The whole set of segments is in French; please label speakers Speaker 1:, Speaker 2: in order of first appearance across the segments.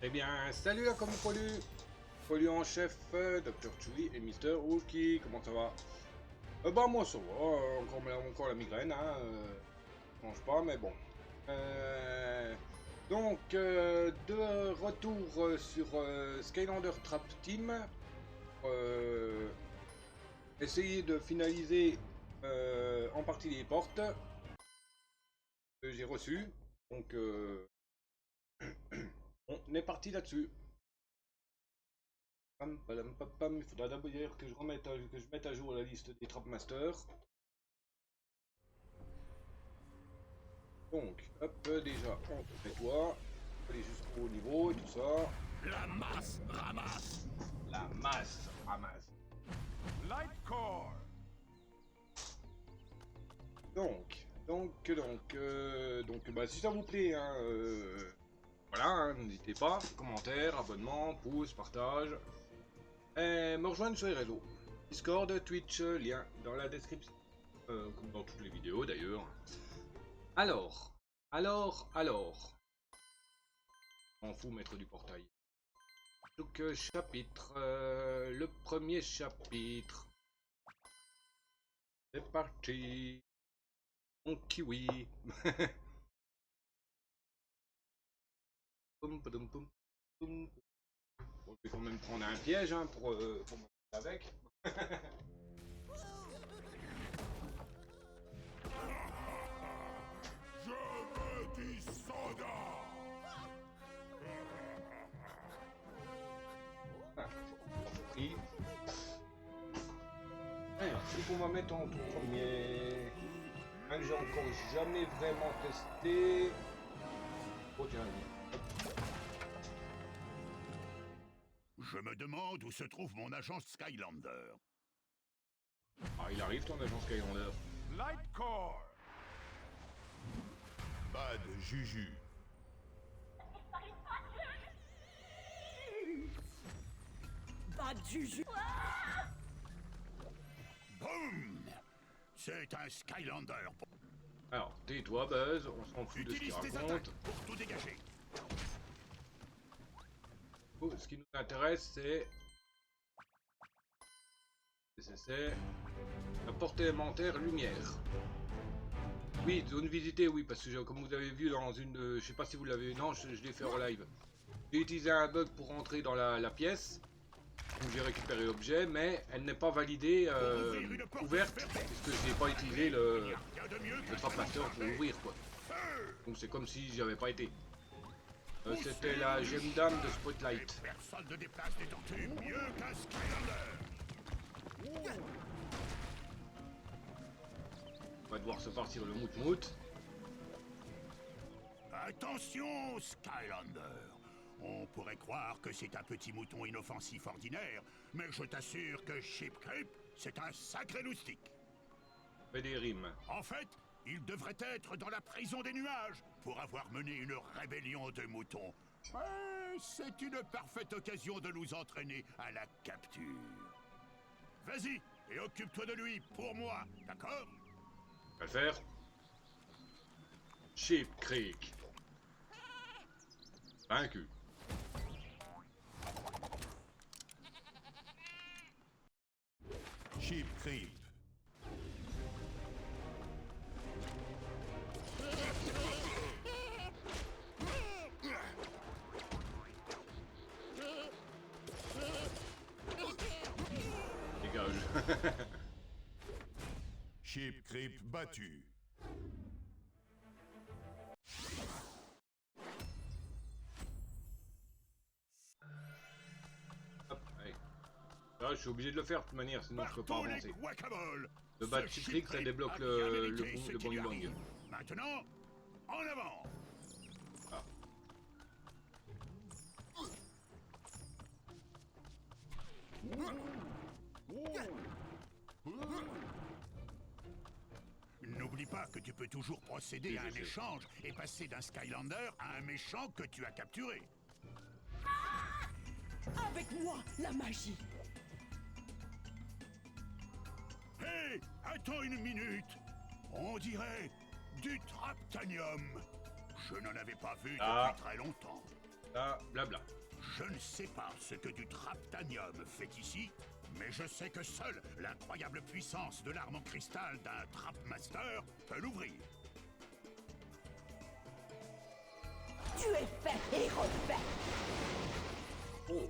Speaker 1: Eh bien, salut là, comme Pollu en chef, Dr. Chewie et Mister Wookie, comment ça va? Bah moi ça va, encore la migraine, hein, je mange pas, mais bon. De retour sur Skylander Trap Team, euh, essayer de finaliser en partie les portes que j'ai reçues, donc on est parti là-dessus. Il faudra d'abord que je mette à jour la liste des Trapmasters. Donc, hop, déjà, on nettoie. Aller jusqu'au niveau et tout ça.
Speaker 2: La masse ramasse.
Speaker 1: La masse ramasse.
Speaker 2: Light Core.
Speaker 1: Bah, si ça vous plaît, hein, voilà, hein, n'hésitez pas. Commentaires, abonnements, pouces, partage. Et me rejoindre sur les réseaux. Discord, Twitch, lien dans la description. Comme dans toutes les vidéos d'ailleurs. Alors. M'en fous, maître du portail. Donc, chapitre. Le premier chapitre. C'est parti. Mon kiwi. Poum, poum, poum, poum. Bon, je vais quand même prendre un piège hein, pour me mettre avec.
Speaker 2: Je veux du soda.
Speaker 1: Ah, pris. Alors, c'est qu'on va mettre en tout premier. Un que j'ai encore jamais vraiment testé. Oh tiens,
Speaker 2: Je me demande où se trouve mon agence Skylander.
Speaker 1: ah, il arrive ton agent Skylander.
Speaker 2: Light Core. Bad Juju.
Speaker 3: Pas de juju.
Speaker 2: Boum. C'est un Skylander.
Speaker 1: Alors, tais-toi Buzz, on s'en fout de ce qu'il
Speaker 2: Utilise tes
Speaker 1: raconte.
Speaker 2: attaques pour tout dégager.
Speaker 1: Oh, ce qui nous intéresse, c'est la portée élémentaire lumière. Oui, zone visitée, oui, parce que comme vous avez vu dans une... je sais pas si vous l'avez vu, non, je l'ai fait en live. J'ai utilisé un bug pour rentrer dans la pièce, où j'ai récupéré l'objet, mais elle n'est pas validée, ouverte, puisque je n'ai pas utilisé le Trapmaster pour l'ouvrir, quoi. Donc c'est comme si j'y avais pas été. C'était la gemme d'âme de Spotlight.
Speaker 2: Personne ne déplace des tortues mieux qu'un Skylander.
Speaker 1: On va devoir se partir le mout-mout.
Speaker 2: Attention, Skylander. On pourrait croire que c'est un petit mouton inoffensif ordinaire, mais je t'assure que Ship Creep, c'est un sacré loustique.
Speaker 1: Fait des rimes.
Speaker 2: En fait, il devrait être dans la prison des nuages pour avoir mené une rébellion de moutons. C'est une parfaite occasion de nous entraîner à la capture. Vas-y, et occupe-toi de lui pour moi, d'accord?
Speaker 1: On va le faire. Sheep Creek. Vaincu.
Speaker 2: Ship Creep.
Speaker 1: Dégage.
Speaker 2: Ship Creep battu.
Speaker 1: Hop, allez. Là, je suis obligé de le faire de toute manière, sinon je peux pas
Speaker 2: Partout les
Speaker 1: avancer.
Speaker 2: guacamoles.
Speaker 1: Le battre
Speaker 2: Ce
Speaker 1: Sheep Creek, ça
Speaker 2: Creep
Speaker 1: débloque
Speaker 2: a bien
Speaker 1: le
Speaker 2: mérité ce qui
Speaker 1: bang
Speaker 2: lui
Speaker 1: bang.
Speaker 2: arrive. Maintenant, en avant.
Speaker 1: Ah.
Speaker 2: N'oublie pas que tu peux toujours procéder
Speaker 1: Oui,
Speaker 2: à
Speaker 1: je
Speaker 2: un
Speaker 1: sais.
Speaker 2: échange et passer d'un Skylander à un méchant que tu as capturé.
Speaker 3: Avec moi, la magie.
Speaker 2: Hé, attends une minute. On dirait du Traptanium. Je n'en avais pas vu
Speaker 1: Ah.
Speaker 2: depuis très longtemps.
Speaker 1: Là, blabla.
Speaker 2: Je ne sais pas ce que du traptanium fait ici, mais je sais que seule l'incroyable puissance de l'arme en cristal d'un Trapmaster peut l'ouvrir.
Speaker 3: Tu es fait et refait.
Speaker 1: Oh.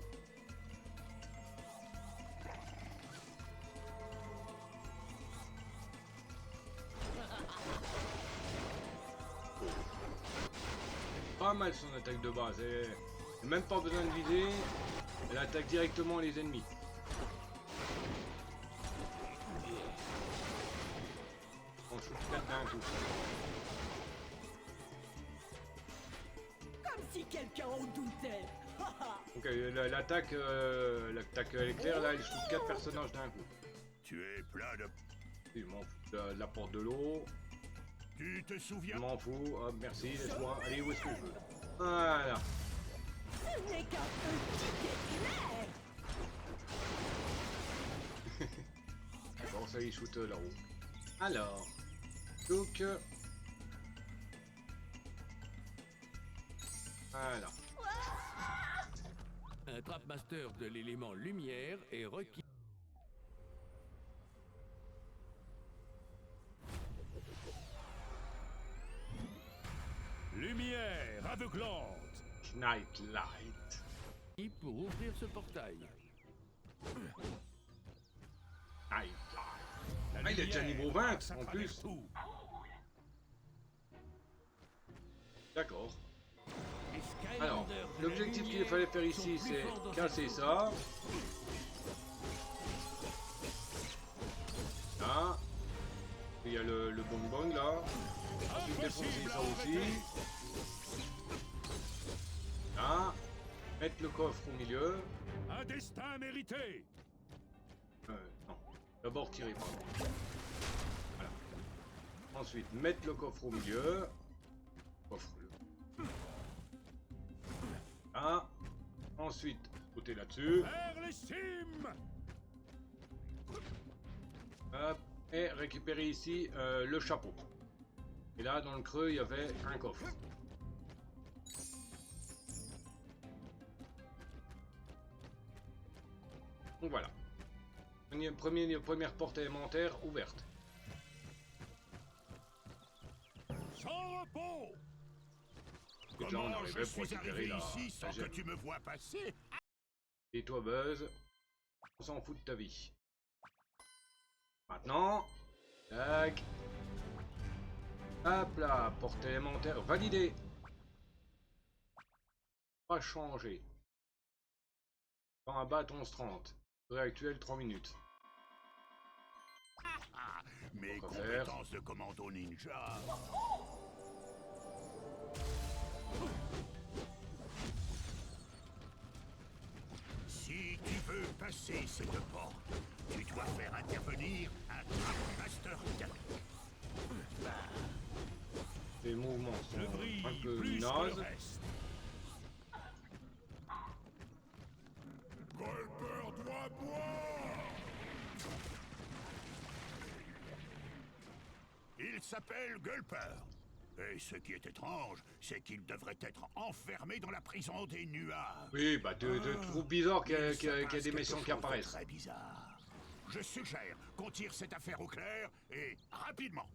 Speaker 1: Pas mal son attaque de base. Elle même pas besoin de viser. Elle attaque directement les ennemis. On shoot 4 d'un coup.
Speaker 3: Comme si quelqu'un en doutait.
Speaker 1: Donc l'attaque éclair là, elle shoot 4 personnages d'un coup.
Speaker 2: Tu es plein de...
Speaker 1: Je m'en fous de la porte de l'eau.
Speaker 2: Tu te
Speaker 1: Je
Speaker 2: souviens?
Speaker 1: m'en fous. Hop, merci, laisse-moi. Allez, où est-ce que je veux? Voilà.
Speaker 3: Ce n'est qu'un petit éclair.
Speaker 1: Bon, ça, il shoot là-haut. Alors. Donc. Voilà.
Speaker 4: Un Trapmaster de l'élément lumière est requis. Lumière aveuglante
Speaker 1: Night Light.
Speaker 4: pour ouvrir ce portail.
Speaker 1: Night Light. Ah, il est déjà niveau 20 en plus.
Speaker 2: Tout.
Speaker 1: D'accord.
Speaker 4: Les Skylanders
Speaker 1: Alors,
Speaker 4: de la
Speaker 1: l'objectif qu'il
Speaker 4: lumière
Speaker 1: fallait faire
Speaker 4: sont
Speaker 1: ici,
Speaker 4: plus
Speaker 1: c'est
Speaker 4: forts dans
Speaker 1: casser
Speaker 4: cette
Speaker 1: ça. Là. Il y a le bonbon là. Ensuite, défoncer ça aussi. Là. Mettre le coffre au milieu.
Speaker 2: Un destin mérité.
Speaker 1: Non. D'abord tirer par là. Voilà. Ensuite, mettre le coffre au milieu. Coffre. Là. Ensuite, sauter là-dessus.
Speaker 2: Vers les cimes.
Speaker 1: Hop. Et récupérer ici le chapeau. Et là, dans le creux, il y avait un coffre. Donc voilà. Première porte élémentaire ouverte.
Speaker 2: Sans repos.
Speaker 1: Et là, on
Speaker 2: Comment
Speaker 1: arrivait
Speaker 2: je
Speaker 1: pour
Speaker 2: suis
Speaker 1: récupérer
Speaker 2: arrivé
Speaker 1: la
Speaker 2: ici sans que
Speaker 1: gemme.
Speaker 2: tu me vois passer?
Speaker 1: Et toi, Buzz, on s'en fout de ta vie. Maintenant, tac. Hop là, porte élémentaire validée. Pas changé. Temps à battre 11:30. Durée actuelle 3 minutes.
Speaker 2: Mes
Speaker 1: Quoi faire?
Speaker 2: compétences de commando ninja. Si tu veux passer cette porte, tu dois faire intervenir un Trapmaster 4.
Speaker 1: Les mouvements sont
Speaker 2: Je
Speaker 1: un
Speaker 2: brille
Speaker 1: peu
Speaker 2: plus que le
Speaker 1: nazes.
Speaker 2: reste. Golper doit boire. Il s'appelle Gulper. Et ce qui est étrange, c'est qu'il devrait être enfermé dans la prison des nuages.
Speaker 1: Oui, bah de trop bizarre qu'il y
Speaker 2: Il se
Speaker 1: a
Speaker 2: passe
Speaker 1: des
Speaker 2: quelque
Speaker 1: méchants
Speaker 2: chose
Speaker 1: qui
Speaker 2: de
Speaker 1: apparaissent.
Speaker 2: Très bizarre. Je suggère qu'on tire cette affaire au clair et rapidement.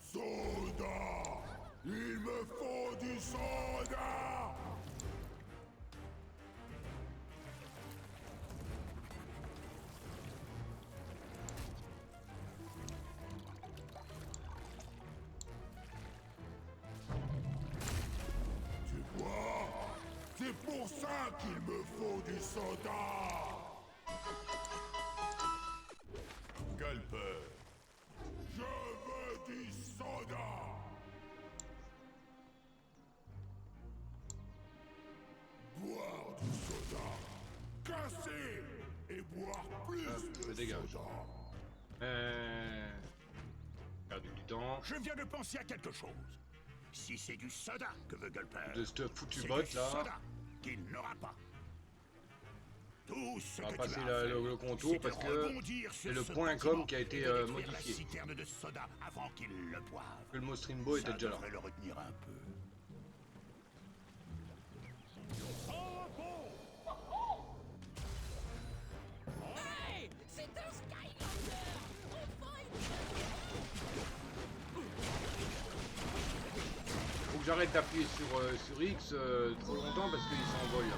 Speaker 2: Soda! Il me faut du soda! Tu vois? C'est pour ça qu'il me faut du soda! Gulper, je veux du soda! Boire du soda, casser et boire plus
Speaker 1: Hop,
Speaker 2: de
Speaker 1: dégage.
Speaker 2: soda.
Speaker 1: Perdu du temps.
Speaker 2: Je viens de penser à quelque chose. Si c'est du soda que veut Gulper,
Speaker 1: De cette foutue
Speaker 2: c'est
Speaker 1: botte
Speaker 2: du
Speaker 1: là.
Speaker 2: soda qu'il n'aura pas. Tout ce
Speaker 1: On va
Speaker 2: que
Speaker 1: passer
Speaker 2: tu as à
Speaker 1: le
Speaker 2: faire,
Speaker 1: contour
Speaker 2: c'est de
Speaker 1: parce que
Speaker 2: rebondir sur
Speaker 1: c'est le
Speaker 2: ce
Speaker 1: point
Speaker 2: bâtiment
Speaker 1: com qui a été
Speaker 2: et de détruire
Speaker 1: modifié.
Speaker 2: la citerne de soda avant qu'il le boive.
Speaker 1: Que le Mostrimbo était
Speaker 2: Ça
Speaker 1: déjà là.
Speaker 2: devrait le retenir un peu.
Speaker 3: Hey, c'est un Skylander. Enfin une...
Speaker 1: Faut que j'arrête d'appuyer sur X trop longtemps parce qu'il s'envole là.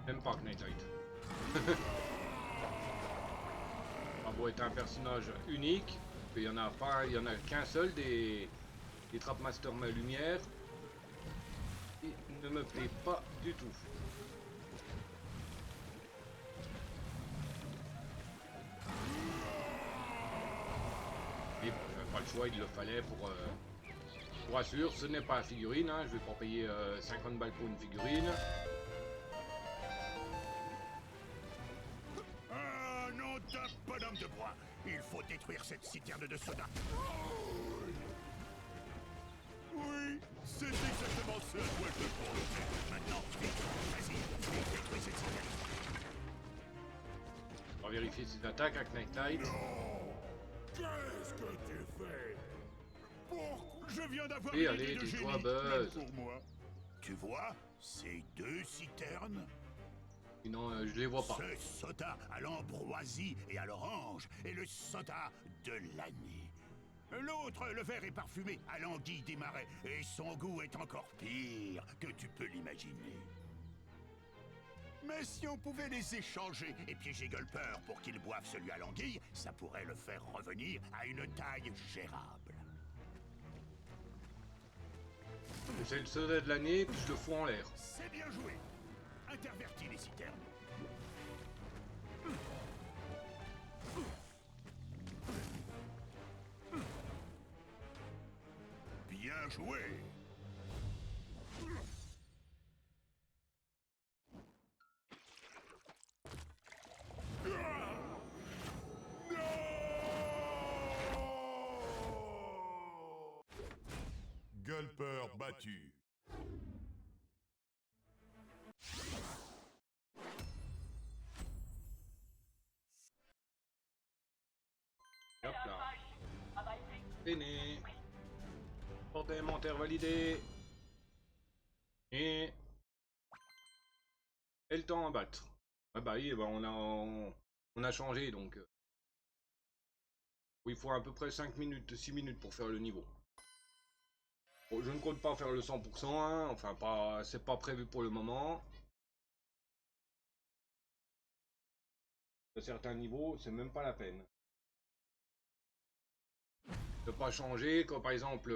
Speaker 1: Même pas Knight Knight. Bravo est un personnage unique. Il y en a pas, il y en a qu'un seul des Trapmaster ma lumière. Il ne me plaît pas du tout. Et pas le choix, il le fallait pour assurer. Ce n'est pas la figurine, hein. Je vais pas payer 50 balles pour une figurine.
Speaker 2: Ah, nom d'un bonhomme de bois! Il faut détruire cette citerne de soda. Oui, c'est exactement ce à quoi je pense. Maintenant, vite, vas-y, détruis cette citerne.
Speaker 1: On va vérifier ses attaques à Knight Knight.
Speaker 2: Qu'est-ce que tu fais? Pourquoi? Je viens d'avoir
Speaker 1: Et
Speaker 2: une
Speaker 1: allez,
Speaker 2: idée de
Speaker 1: tais-toi,
Speaker 2: génie,
Speaker 1: Buzz.
Speaker 2: même pour moi. Tu vois, ces deux citernes?
Speaker 1: Sinon, je les vois pas.
Speaker 2: Ce soda à l'ambroisie et à l'orange est le soda de l'année. L'autre, le vert est parfumé à l'anguille des marais et son goût est encore pire que tu peux l'imaginer. Mais si on pouvait les échanger et piéger Gulper pour qu'il boive celui à l'anguille, ça pourrait le faire revenir à une taille gérable.
Speaker 1: C'est le soda de l'année, puis je le fous en l'air.
Speaker 2: C'est bien joué. Intervertis les citernes. Bien joué.
Speaker 5: Gulper battu.
Speaker 1: Hop là. Fini. Portée inventaire validé. Et le temps à battre. Ah bah oui, bah on a changé donc. Il faut à peu près 5 minutes, 6 minutes pour faire le niveau. Bon, je ne compte pas faire le 100%, hein, enfin pas, c'est pas prévu pour le moment. À certains niveaux, c'est même pas la peine. De pas changer, comme par exemple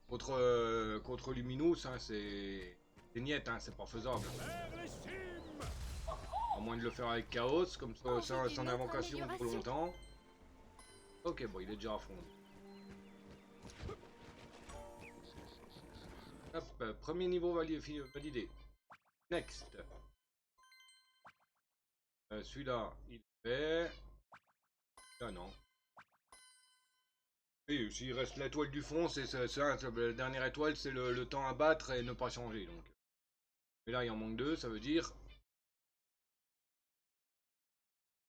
Speaker 1: contre Luminous, hein, c'est niette, hein, c'est pas faisable. À moins de le faire avec Chaos, comme ça, sans invocation pour longtemps. Ok, bon, il est déjà à fond. Hop, premier niveau validé. Next. Celui-là, il fait. Ah non. Oui, s'il reste l'étoile du fond, c'est ça, la dernière étoile, c'est le temps à battre et ne pas changer. Donc. Mais là, il en manque 2, ça veut dire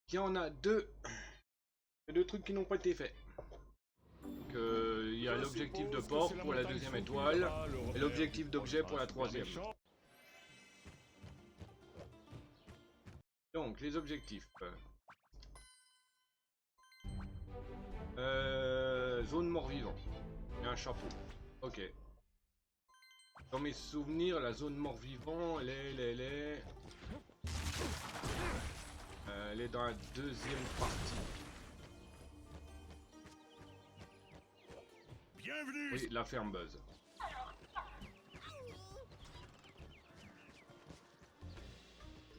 Speaker 1: qu'il y en a 2. Il y a 2 trucs qui n'ont pas été faits. Donc, il y a l'objectif de port pour la deuxième étoile et l'objectif d'objet pour la troisième. Donc, les objectifs. Zone mort-vivant. Et un chapeau. Ok. Dans mes souvenirs, la zone mort-vivant, elle est dans la deuxième partie.
Speaker 2: Bienvenue.
Speaker 1: Oui, la ferme Buzz.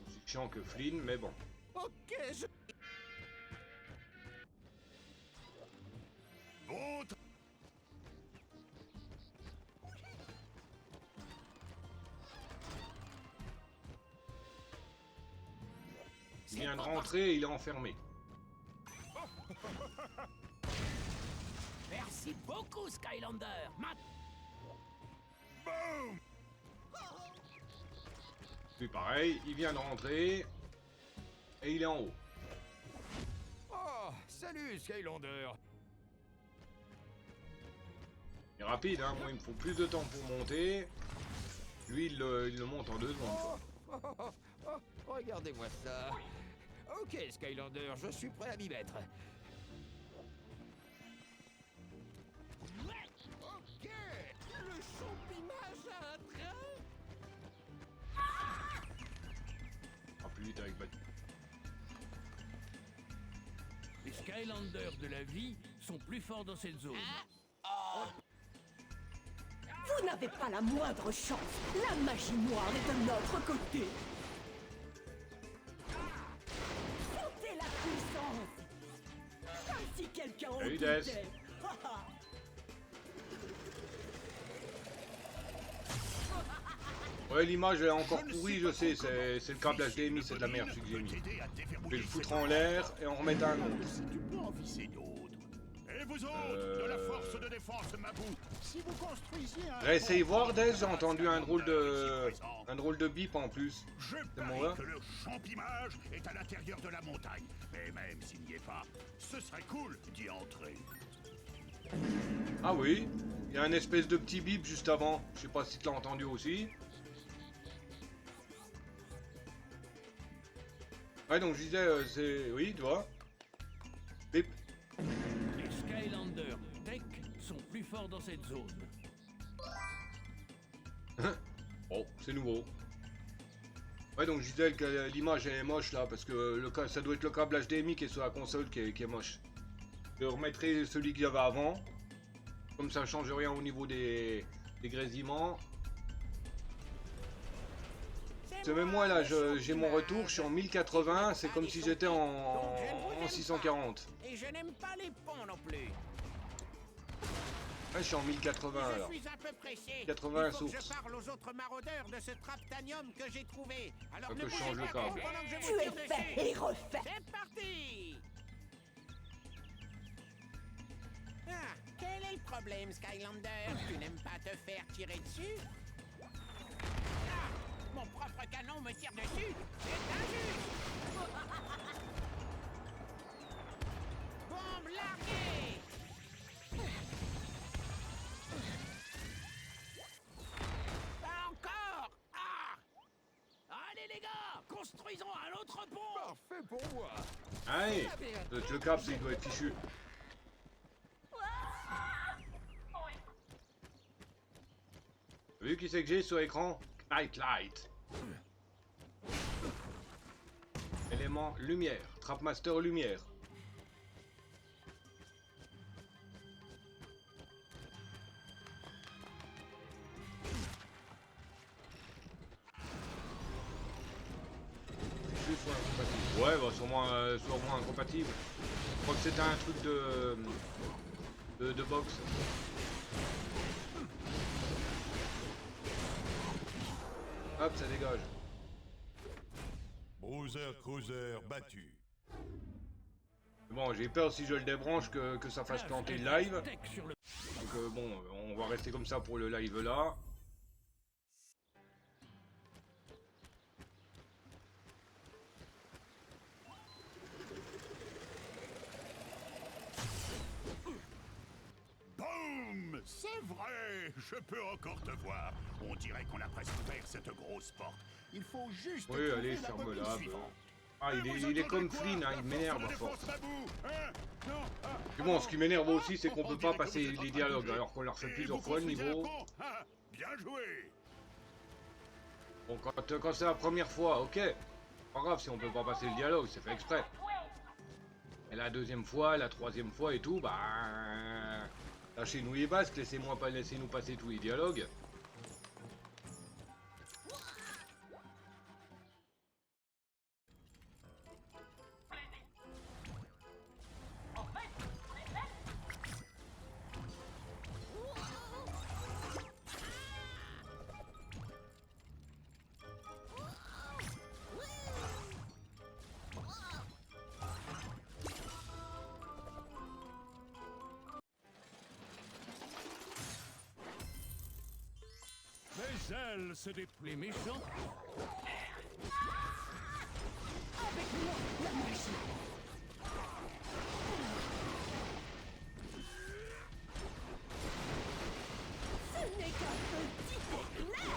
Speaker 1: Aussi chiant que Flynn, mais bon.
Speaker 3: Ok, je...
Speaker 2: Bon
Speaker 1: Il vient de rentrer et il est enfermé.
Speaker 3: Merci beaucoup, Skylander.
Speaker 2: Buzz! Boum!
Speaker 1: Lui pareil, il vient de rentrer. Et il est en haut.
Speaker 4: Oh, salut Skylander.
Speaker 1: Il est rapide, hein. Moi il me faut plus de temps pour monter. Lui il le monte en 2 secondes. Quoi.
Speaker 4: Regardez-moi ça. Ok Skylander, je suis prêt à m'y mettre.
Speaker 3: Ok. Le champimage a un train.
Speaker 1: Ah, plus vite avec Batu.
Speaker 4: Les Skylanders de la vie sont plus forts dans cette zone.
Speaker 3: Vous n'avez pas la moindre chance. La magie noire est de notre côté. Sentez la puissance. Comme si quelqu'un en
Speaker 1: Salut, Des.
Speaker 3: doutait.
Speaker 1: Ouais, l'image est encore pourrie, je sais, c'est le câble HDMI, c'est de la merde celui que j'ai mis. Je vais le foutre en l'air et en remettre un autre.
Speaker 2: Si tu peux en visser d'autres. Et vous autres, de la force de défense Mabou, si vous construisiez un...
Speaker 1: Réessaye voir, Des, j'ai entendu un drôle de bip en plus.
Speaker 2: Je
Speaker 1: C'est
Speaker 2: parie
Speaker 1: moi.
Speaker 2: que le champimage est à l'intérieur de la montagne. Et même s'il n'y est pas, ce serait cool d'y entrer.
Speaker 1: Ah oui, il y a un espèce de petit bip juste avant. Je sais pas si tu l'as entendu aussi. Ouais, donc je disais, c'est... Oui, tu vois. Bip.
Speaker 4: Les Skylanders Tech sont plus forts dans cette zone.
Speaker 1: Bon, c'est nouveau. Ouais, donc je disais que l'image est moche là, parce que ça doit être le câble HDMI qui est sur la console qui est moche. Je remettrai celui qu'il y avait avant. Comme ça change rien au niveau des grésillements. C'est même moi là, j'ai mon retour, je suis en 1080, c'est comme si j'étais en 640.
Speaker 6: Et je n'aime pas les ponts non plus.
Speaker 1: Ouais, je suis en 1080
Speaker 6: Je
Speaker 1: alors.
Speaker 6: suis un peu pressé.
Speaker 1: 80
Speaker 6: Il faut que
Speaker 1: sources.
Speaker 6: je parle aux autres maraudeurs de ce traptanium que j'ai trouvé. Alors
Speaker 1: Faut
Speaker 6: ne
Speaker 1: que je
Speaker 6: bougez
Speaker 1: change le
Speaker 6: pas trop
Speaker 1: câble.
Speaker 6: pendant que je
Speaker 3: Tu
Speaker 6: vous
Speaker 3: es
Speaker 6: tire
Speaker 3: fait
Speaker 6: dessus.
Speaker 3: et refait.
Speaker 6: C'est parti. Ah, quel est le problème, Skylander? Tu n'aimes pas te faire tirer dessus? Ah, mon propre canon me tire dessus. C'est injuste. Bombe larguée. Pas encore. Ah. Allez les gars, construisons un autre pont.
Speaker 4: Parfait pour moi.
Speaker 1: Allez, le câble il doit être fichu. Vu qui c'est que j'ai sur l'écran? Light. Élément lumière. Trapmaster lumière. Juste soit incompatible. Ouais, bah sûrement incompatible. Je crois que c'était un truc de boxe. Hop, ça dégage.
Speaker 5: Bruiser Cruiser battu.
Speaker 1: Bon, j'ai peur si je le débranche que ça fasse planter le live.
Speaker 4: Tech sur le...
Speaker 1: Donc bon, on va rester comme ça pour le live là.
Speaker 2: Boum! C'est vrai! Je peux encore te voir. On dirait qu'on a presque ouvert cette grosse porte. Il faut juste
Speaker 1: Oui,
Speaker 2: trouver
Speaker 1: allez,
Speaker 2: la
Speaker 1: ferme-la.
Speaker 2: bobine
Speaker 1: bah.
Speaker 2: suivante.
Speaker 1: Ah,
Speaker 2: Et vous
Speaker 1: il est comme
Speaker 2: entendez quoi?
Speaker 1: Flynn, hein, il m'énerve à
Speaker 2: La
Speaker 1: force.
Speaker 2: force Mabou, hein? Non, ah,
Speaker 1: Mais bon, ce qui m'énerve aussi, c'est
Speaker 2: on
Speaker 1: qu'on peut
Speaker 2: dirait
Speaker 1: pas
Speaker 2: que
Speaker 1: passer
Speaker 2: vous êtes en
Speaker 1: les
Speaker 2: train de
Speaker 1: dialogues
Speaker 2: bouger.
Speaker 1: alors qu'on leur fait
Speaker 2: Et
Speaker 1: plusieurs
Speaker 2: vous
Speaker 1: fois le
Speaker 2: construisez un
Speaker 1: niveau.
Speaker 2: pont, hein? Bien joué!
Speaker 1: Bon, quand c'est la première fois, ok. Pas grave si on peut pas passer le dialogue, c'est fait exprès. Et la deuxième fois, la troisième fois et tout, bah... Lâchez-nous les basques, laissez-nous passer tous les dialogues.
Speaker 4: ailes se déploient. Les méchants.
Speaker 3: Avec moi, la magie. Ce n'est qu'un petit éclair.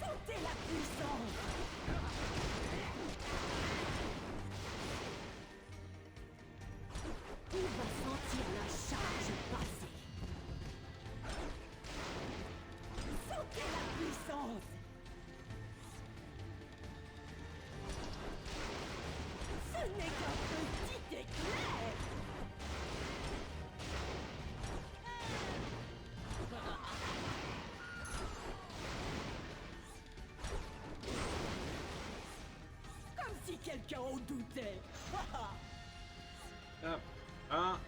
Speaker 3: Sentez la puissance. Il va sentir la charge passer. Sentez la puissance. Ce n'est qu'un petit éclair. Comme si quelqu'un en doutait.
Speaker 1: Hop. Un.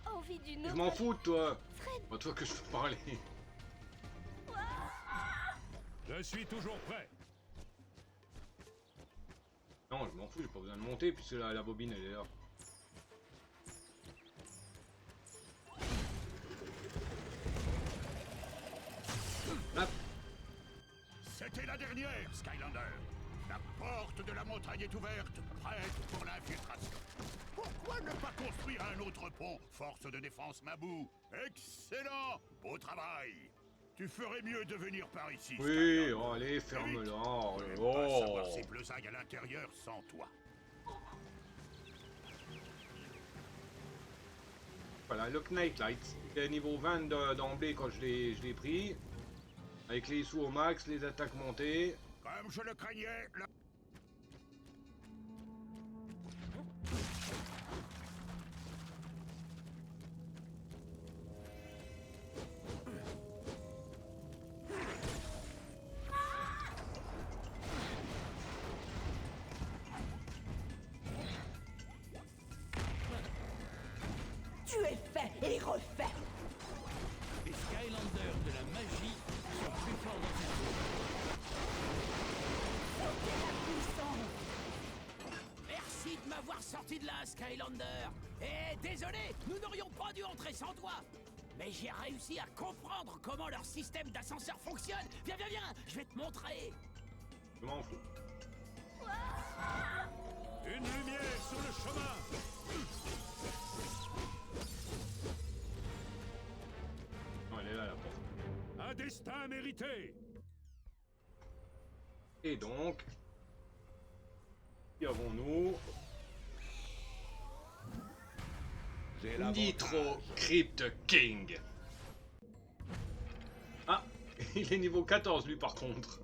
Speaker 7: Envie d'une
Speaker 1: Je
Speaker 7: autre...
Speaker 1: m'en fous de toi.
Speaker 7: Très
Speaker 1: Pas toi que je peux parler.
Speaker 4: Je suis toujours prêt.
Speaker 1: Non, je m'en fous, j'ai pas besoin de monter puisque la bobine elle est là. Hop.
Speaker 2: C'était la dernière, Skylander. La porte de la montagne est ouverte, prête pour l'infiltration. Pourquoi ne pas construire un autre pont, force de défense Mabou? Excellent! Beau travail! Tu ferais mieux de venir par ici,
Speaker 1: Oui,
Speaker 2: Skylander.
Speaker 1: oh, allez, ferme-la. Oh,
Speaker 2: Je n'aime pas savoir
Speaker 1: oh.
Speaker 2: ces bleusailles à l'intérieur sans toi.
Speaker 1: Voilà, le Knight Light. C'est niveau 20 d'emblée quand je l'ai pris. Avec les sous au max, les attaques montées.
Speaker 2: Comme je le craignais, la...
Speaker 3: Tu es fait et refait.
Speaker 4: Les Skylanders de la magie sont plus forts dans cette zone.
Speaker 3: Sentez la puissance.
Speaker 6: Merci de m'avoir sorti de là, Skylander. Et désolé, nous n'aurions pas dû entrer sans toi. Mais j'ai réussi à comprendre comment leur système d'ascenseur fonctionne. Viens, viens, viens, je vais te montrer.
Speaker 1: Je m'en fous.
Speaker 4: Une lumière sur le chemin.
Speaker 1: Non, elle est là, la porte.
Speaker 4: Un destin mérité.
Speaker 1: Et donc... Qui avons-nous? Nitro Crypt King. Ah, il est niveau 14 lui par contre.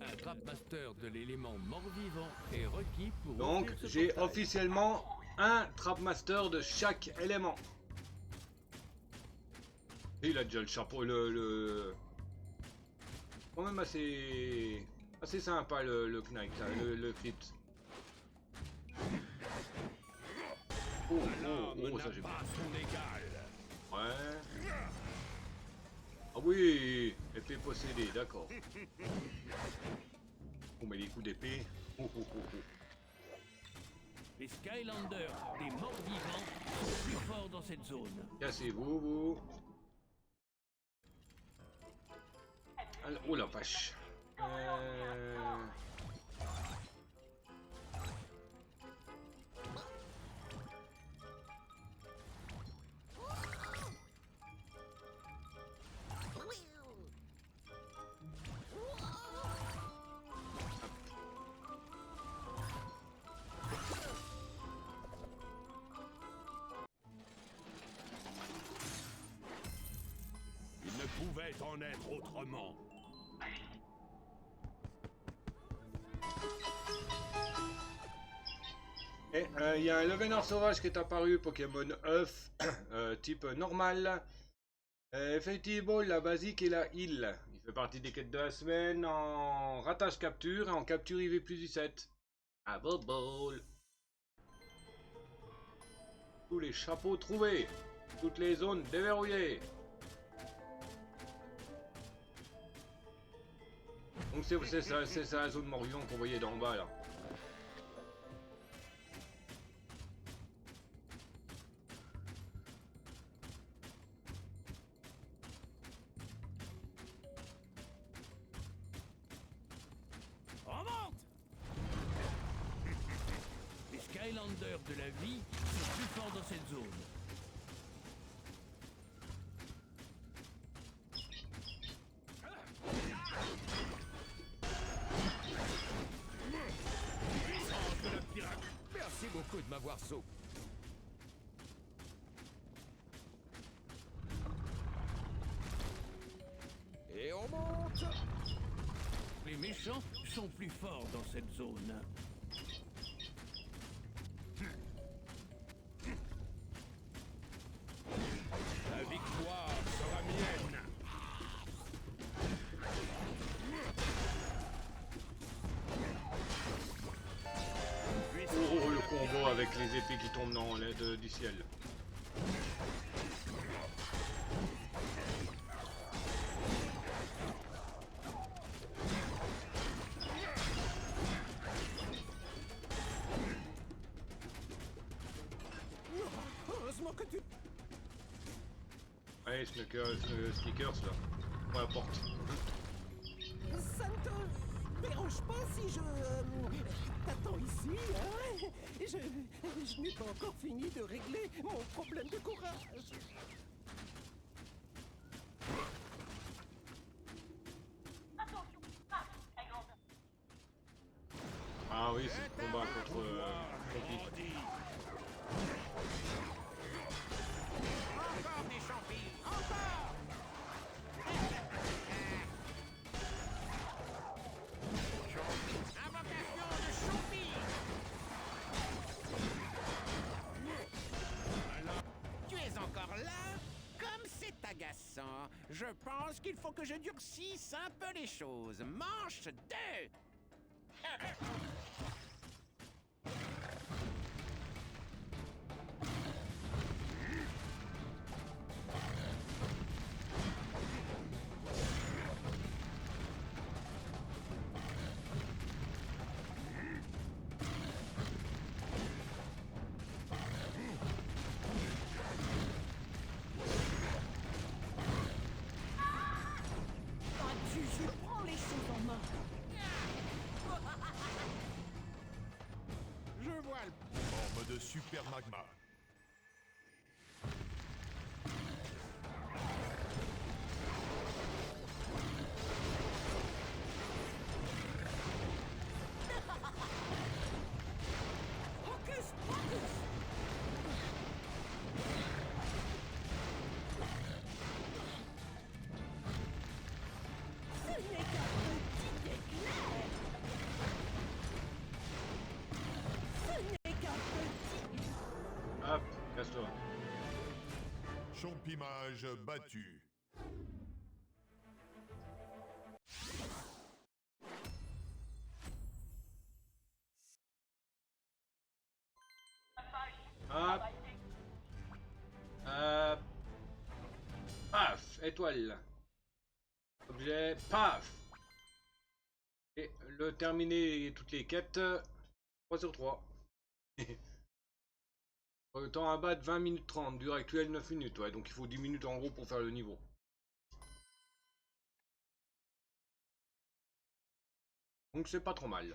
Speaker 4: Un Trapmaster de l'élément mort-vivant est requis pour...
Speaker 1: Donc
Speaker 4: ouvrir ce
Speaker 1: j'ai
Speaker 4: portail.
Speaker 1: officiellement un Trapmaster de chaque élément. Il a déjà le chapeau, quand même assez sympa le Knight, là, le Crypt. Oh, oh, ça j'ai bien.
Speaker 4: Pas son égal.
Speaker 1: Ouais. Ah oui, épée possédée, d'accord. Oh mais les coups d'épée. Oh, oh, oh, oh.
Speaker 4: Les Skylanders des morts-vivants sont plus forts dans cette zone.
Speaker 1: Cassez-vous, vous. Alors, oh la vache.
Speaker 2: Il ne pouvait en être autrement.
Speaker 1: Et il y a un Levenor sauvage qui est apparu, Pokémon œuf, type normal. Effectivement, la basique et la heal. Il fait partie des quêtes de la semaine en ratage capture et en capture IV plus 17. À bol. Tous les chapeaux trouvés. Toutes les zones déverrouillées. Donc c'est ça la zone mort-vivant qu'on voyait d'en bas là.
Speaker 6: On monte!
Speaker 4: Les Skylanders de la vie sont plus forts dans cette zone.
Speaker 6: Merci beaucoup de m'avoir sauvé. Et on monte!
Speaker 4: Les méchants sont plus forts dans cette zone.
Speaker 6: La victoire sera mienne!
Speaker 1: Oh, le combo avec les épées qui tombent dans l'aide du ciel.
Speaker 6: Heureusement que tu...
Speaker 1: Allez, Sneakers là. Pour la porte.
Speaker 8: Ça ne te dérange pas si je t'attends ici, hein? Je n'ai pas encore fini de régler mon problème de courage.
Speaker 1: Ah oui, c'est le combat contre Champi.
Speaker 6: Encore des champis! Encore! Invocation de champis! Tu es encore là? Comme c'est agaçant, je pense qu'il faut que je durcisse un peu les choses. Manche 2!
Speaker 3: Je prends les choses en main.
Speaker 6: Je vois le...
Speaker 5: Forme de super magma.
Speaker 3: Hocus pocus. Ce n'est qu'un petit éclair. Ce n'est qu'un petit...
Speaker 1: Hop, casse-toi.
Speaker 5: Champimage battu.
Speaker 1: Hop. Paf, étoile. Objet, paf. Et le terminer toutes les quêtes, 3 sur 3. Le temps à battre 20 minutes 30, durée actuelle 9 minutes, ouais, donc il faut 10 minutes en gros pour faire le niveau. Donc c'est pas trop mal.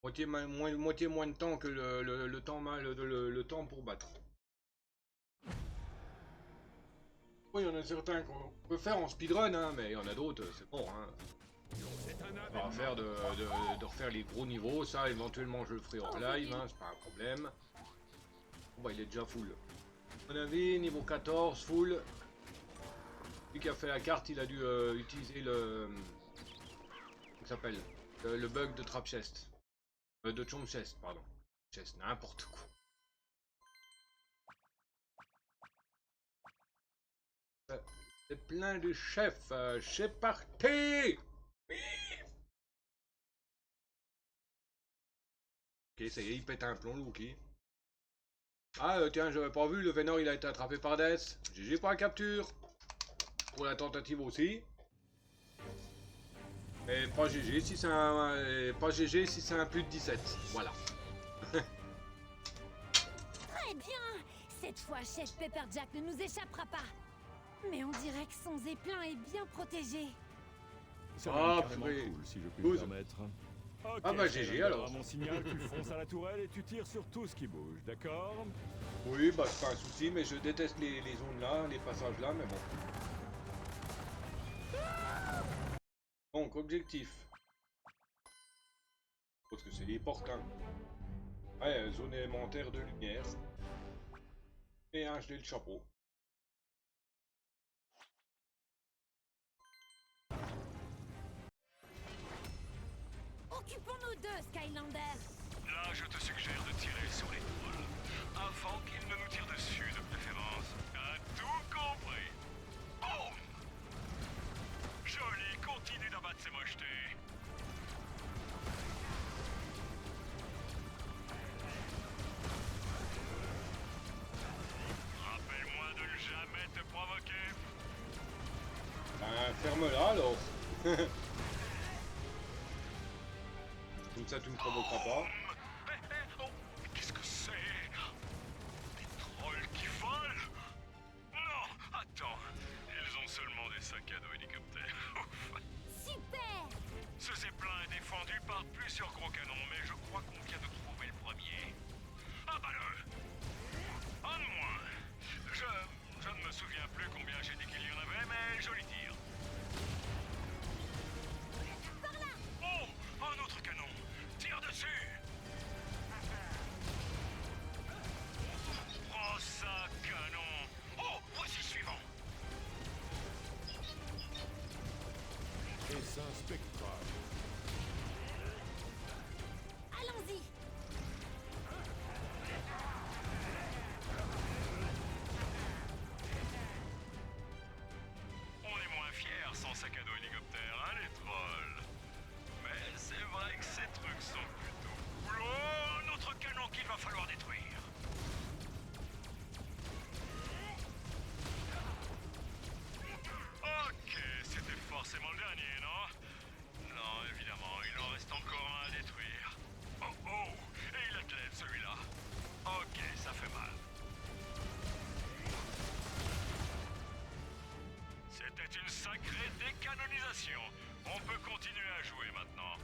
Speaker 1: Moitié moins de temps que le temps pour battre. Oui, il y en a certains qu'on peut faire en speedrun, hein, mais il y en a d'autres, c'est bon. Hein. On va faire de refaire les gros niveaux, ça éventuellement je le ferai hors live, hein, c'est pas un problème. Bon bah il est déjà full. À mon avis, niveau 14, full. Lui qui a fait la carte, il a dû utiliser le... Comment ça s'appelle, le bug de Trap Chest. De Chomp Chest, pardon. Chest, n'importe quoi. C'est plein de chefs, c'est parti. Ok, ça y est, il pète un plomb, Lucky. Ah, tiens, j'avais pas vu, le Vénor, il a été attrapé par Death. GG pour la capture. Pour la tentative aussi. Et pas GG si c'est un... pas GG si c'est un plus de 17. Voilà.
Speaker 7: Très bien. Cette fois, chef Pepperjack ne nous échappera pas. Mais on dirait que son zeppelin est bien protégé.
Speaker 9: Ça
Speaker 1: Ah,
Speaker 9: va être carrément
Speaker 1: purée.
Speaker 9: cool, si je puis
Speaker 1: Good.
Speaker 9: me permettre. Ok,
Speaker 1: Ah bah, GG,
Speaker 9: Skylander,
Speaker 1: alors.
Speaker 9: à mon signal, tu fonces à la tourelle et tu tires sur tout ce qui bouge, d'accord?
Speaker 1: Oui, bah c'est pas un souci, mais je déteste les zones là, les passages là, mais bon. Donc, objectif. Parce que c'est les portes, hein. Ouais, zone élémentaire de lumière. Et un gelé le chapeau.
Speaker 7: Occupons-nous d'eux, Skylander.
Speaker 10: Là, je te suggère de tirer sur les trolls. Avant qu'ils ne nous tirent dessus, de préférence. T'as tout compris. Boum! Joli, continue d'abattre ces mochetés. Rappelle-moi de ne jamais te provoquer.
Speaker 1: Ben, ferme-la alors. Comme ça, tu ne me provoqueras pas.
Speaker 10: Oh, qu'est-ce que c'est? Des trolls qui volent? Non, attends. Ils ont seulement des sacs à dos hélicoptères. Ouf.
Speaker 7: Super.
Speaker 10: Ce zeppelin est défendu par plusieurs gros canons, mais je crois qu'on vient de trouver le premier. Ah bah le... Un de moins. Je ne me souviens plus combien j'ai dit qu'il y en avait, mais joli tir.
Speaker 7: Par là.
Speaker 10: Oh, un autre canon. Tire dessus. Prends ça, canon. Oh, voici le suivant.
Speaker 9: Essaim spectral.
Speaker 7: Allons-y.
Speaker 10: On est moins fiers sans sac à dos hélicoptère, hein, les trolls. Mais c'est vrai que ces trucs sont plutôt cool. Oh, un autre canon qu'il va falloir détruire. Ok, c'était forcément le dernier, non? Non, évidemment, il en reste encore un à détruire. Oh, oh, et il athlète celui-là. Ok, ça fait mal. C'était une sacrée décanonisation. On peut continuer à jouer maintenant.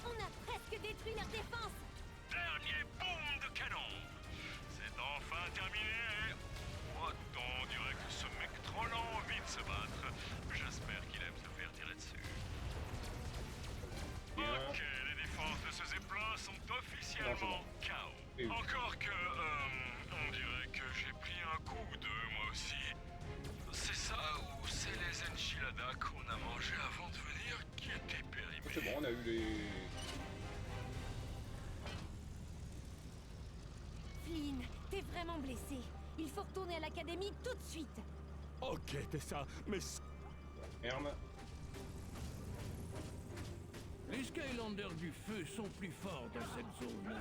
Speaker 7: On a presque détruit leur défense.
Speaker 10: Dernier boom de canon. C'est enfin terminé. Oh, on dirait que ce mec troll a envie de se battre. J'espère qu'il aime se faire tirer dessus.
Speaker 1: Bien.
Speaker 10: Ok, les défenses de ce zeppelin sont officiellement KO.
Speaker 1: Oui.
Speaker 10: Encore que, on dirait que j'ai pris un coup ou deux, moi aussi. C'est ça ou c'est les enchiladas qu'on a mangé avant de venir qui étaient périmés?
Speaker 1: C'est bon, on a eu les...
Speaker 7: Flynn, t'es vraiment blessé. Il faut retourner à l'académie tout de suite.
Speaker 9: Ok, Tessa, mais...
Speaker 1: Merde.
Speaker 4: Les Skylanders du feu sont plus forts dans cette zone.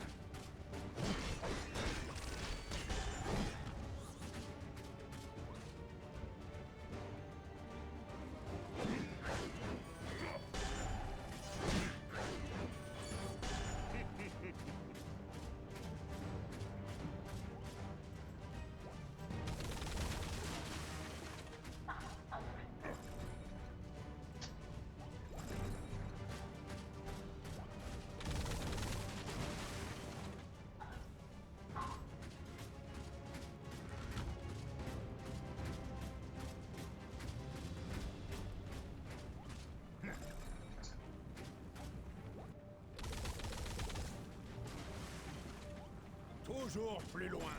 Speaker 2: Toujours plus loin.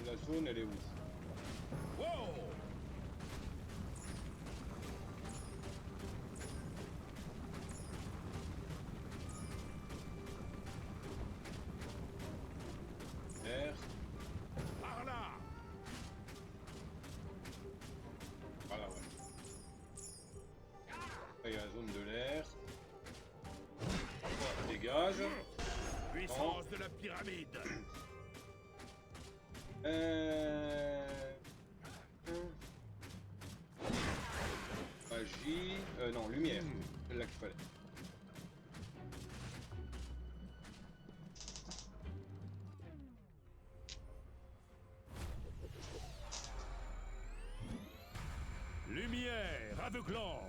Speaker 1: La zone, elle est où?
Speaker 2: Wow!
Speaker 1: Vert.
Speaker 2: Par là!
Speaker 1: Voilà, ouais. dégage.
Speaker 2: Puissance de la pyramide.
Speaker 1: Magie. Non, lumière. C'est là qu'il fallait.
Speaker 9: Lumière aveuglante.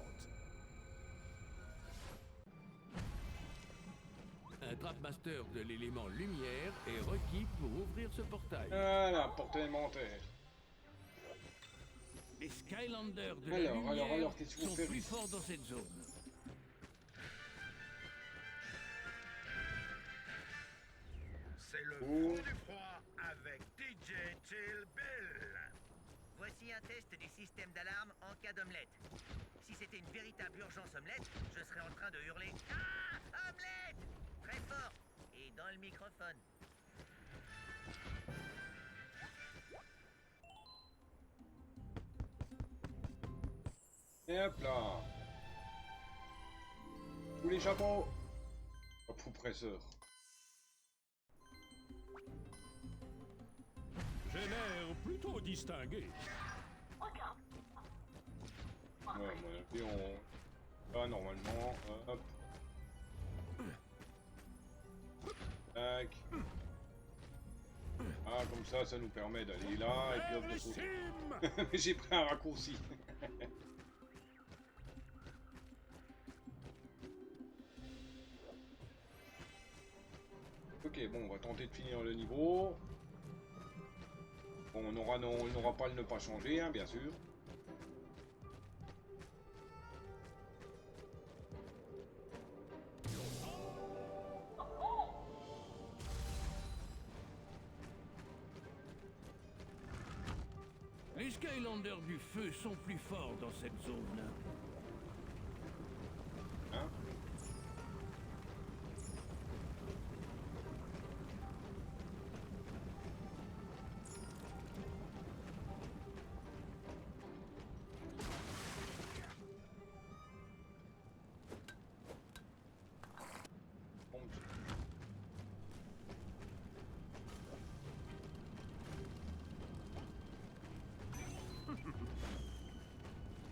Speaker 4: Un Trapmaster de l'élément lumière est requis pour ouvrir ce portail.
Speaker 1: Voilà, portée alimentaire.
Speaker 4: Les Skylanders de
Speaker 1: Alors,
Speaker 4: la lumière
Speaker 1: alors, qu'est-ce que vous
Speaker 4: sont
Speaker 1: faites
Speaker 4: plus
Speaker 1: ici?
Speaker 4: forts dans cette zone.
Speaker 2: C'est le
Speaker 1: Oh.
Speaker 2: vent du froid avec DJ Chill Bill.
Speaker 11: Voici un test du système d'alarme en cas d'omelette. Si c'était une véritable urgence omelette, je serais en train de hurler « Ah, omelette !» très fort et dans le microphone.
Speaker 1: Et hop là. Tous les chapeaux. Chapeau presseur.
Speaker 9: J'ai l'air plutôt distingué.
Speaker 1: Ouais, mon avis, on... Là, normalement, hop. Tac. Ah, comme ça nous permet d'aller là, et puis hop, de sauter. Mais j'ai pris un raccourci. Ok, bon, on va tenter de finir le niveau. Bon, on n'aura pas le ne pas changer, hein, bien sûr.
Speaker 4: Les Skylanders du feu sont plus forts dans cette zone.
Speaker 1: Hein?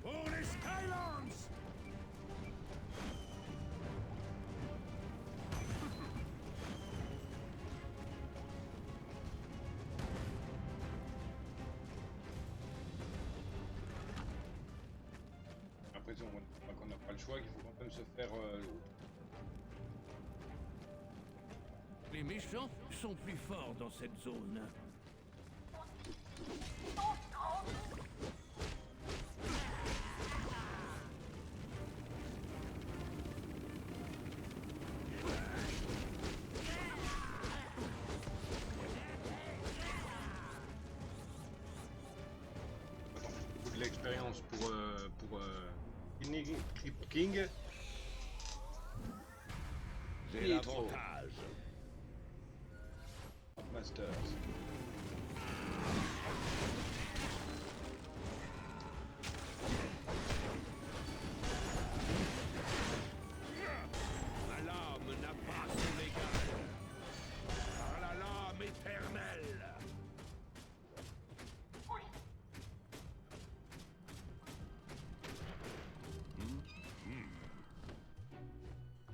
Speaker 2: Pour les Skylands.
Speaker 1: Après, on voit qu'on n'a pas le choix, qu'il faut quand même se faire l'autre.
Speaker 4: Les méchants sont plus forts dans cette zone.
Speaker 1: De l'expérience pour King.
Speaker 2: J'ai
Speaker 1: Nitro.
Speaker 2: l'avantage.
Speaker 1: Masters.
Speaker 2: La lame n'a pas son égal. Par la lame éternelle.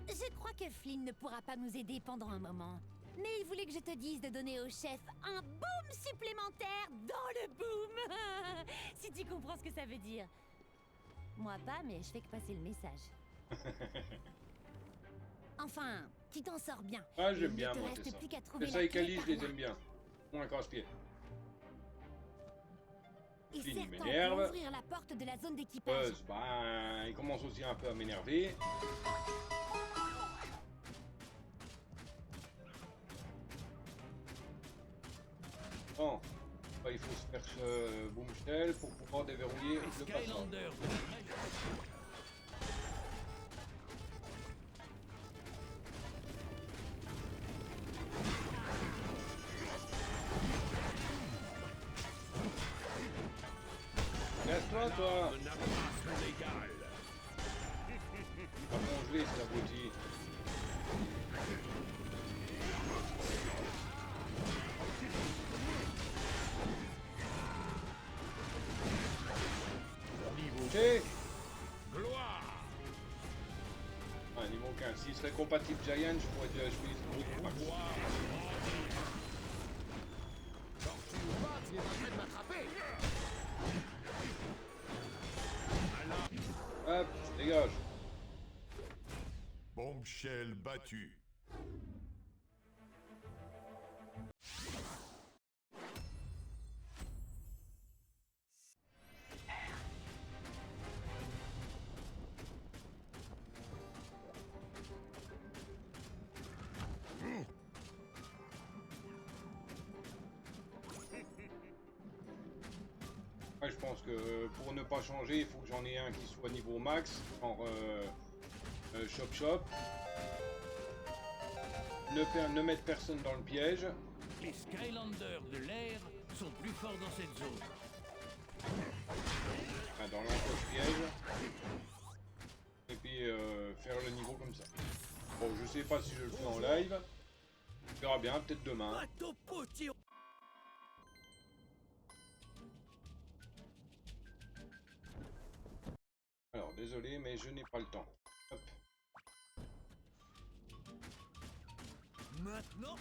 Speaker 7: Je crois que Flynn ne pourra pas nous aider pendant un moment. Mais il voulait que je te dise de donner au chef un boom supplémentaire dans le boom. Si tu comprends ce que ça veut dire. Moi pas, mais je fais que passer le message. Enfin, tu t'en sors bien.
Speaker 1: Ah, j'aime
Speaker 7: Il
Speaker 1: bien,
Speaker 7: ne te
Speaker 1: moi,
Speaker 7: reste
Speaker 1: c'est ça.
Speaker 7: plus qu'à trouver
Speaker 1: Mais ça
Speaker 7: la
Speaker 1: et
Speaker 7: clé
Speaker 1: Kali,
Speaker 7: par
Speaker 1: je les
Speaker 7: là.
Speaker 1: aime bien. Bon, un casse-pied.
Speaker 7: Et
Speaker 1: Flynn, il
Speaker 7: certains
Speaker 1: m'énerve.
Speaker 7: peuvent ouvrir la porte de la zone d'équipage.
Speaker 1: Buzz, ben, il commence aussi un peu à m'énerver. Bon, bah, il faut se faire ce boomshell pour pouvoir déverrouiller
Speaker 4: Les
Speaker 1: le passage.
Speaker 4: Skylanders de la magie.
Speaker 1: Laisse-toi, toi!
Speaker 2: N'a pas son égal.
Speaker 1: Pas congelé, c'est abruti. qui serait compatible Giant, je pourrais déjà jouer beaucoup max.
Speaker 8: Tu es en train de m'attraper.
Speaker 1: Hop, dégage.
Speaker 5: Bombshell battu.
Speaker 1: Ouais, je pense que pour ne pas changer, il faut que j'en ai un qui soit niveau max, genre chop. Ne mettre personne dans le piège.
Speaker 4: Les Skylanders de l'air sont plus forts dans cette zone.
Speaker 1: Ah, dans l'encoche-piège. Et puis faire le niveau comme ça. Bon, je sais pas si je le fais en live. On verra bien, peut-être demain. Alors, désolé, mais je n'ai pas le temps. Hop.
Speaker 6: Maintenant,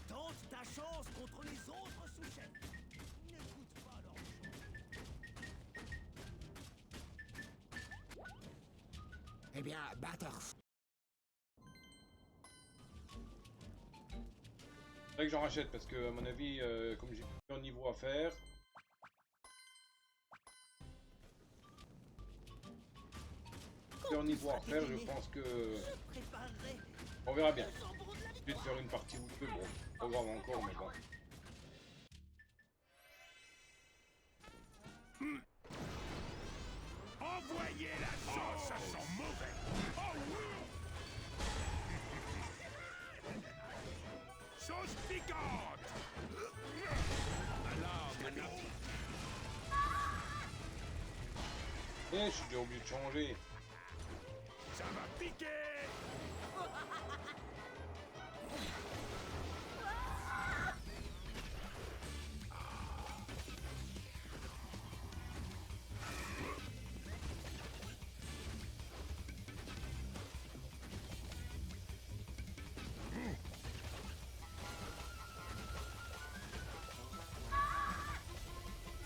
Speaker 6: tente ta chance contre les autres sous-chefs. N'écoute pas leur chant.
Speaker 8: Eh bien, Batters.
Speaker 1: C'est vrai que j'en rachète parce que, à mon avis, comme j'ai plusieurs niveaux à faire. Plusieurs niveaux à faire, je pense que. On verra bien. Je vais te faire une partie ou deux, bon, pas grave encore, mais bon.
Speaker 2: Envoyez la sauce, ça sent mauvais. Oh oui. Sauce piquante. Alors, maintenant.
Speaker 1: Eh, je suis déjà obligé de changer.
Speaker 2: Ça va piquer.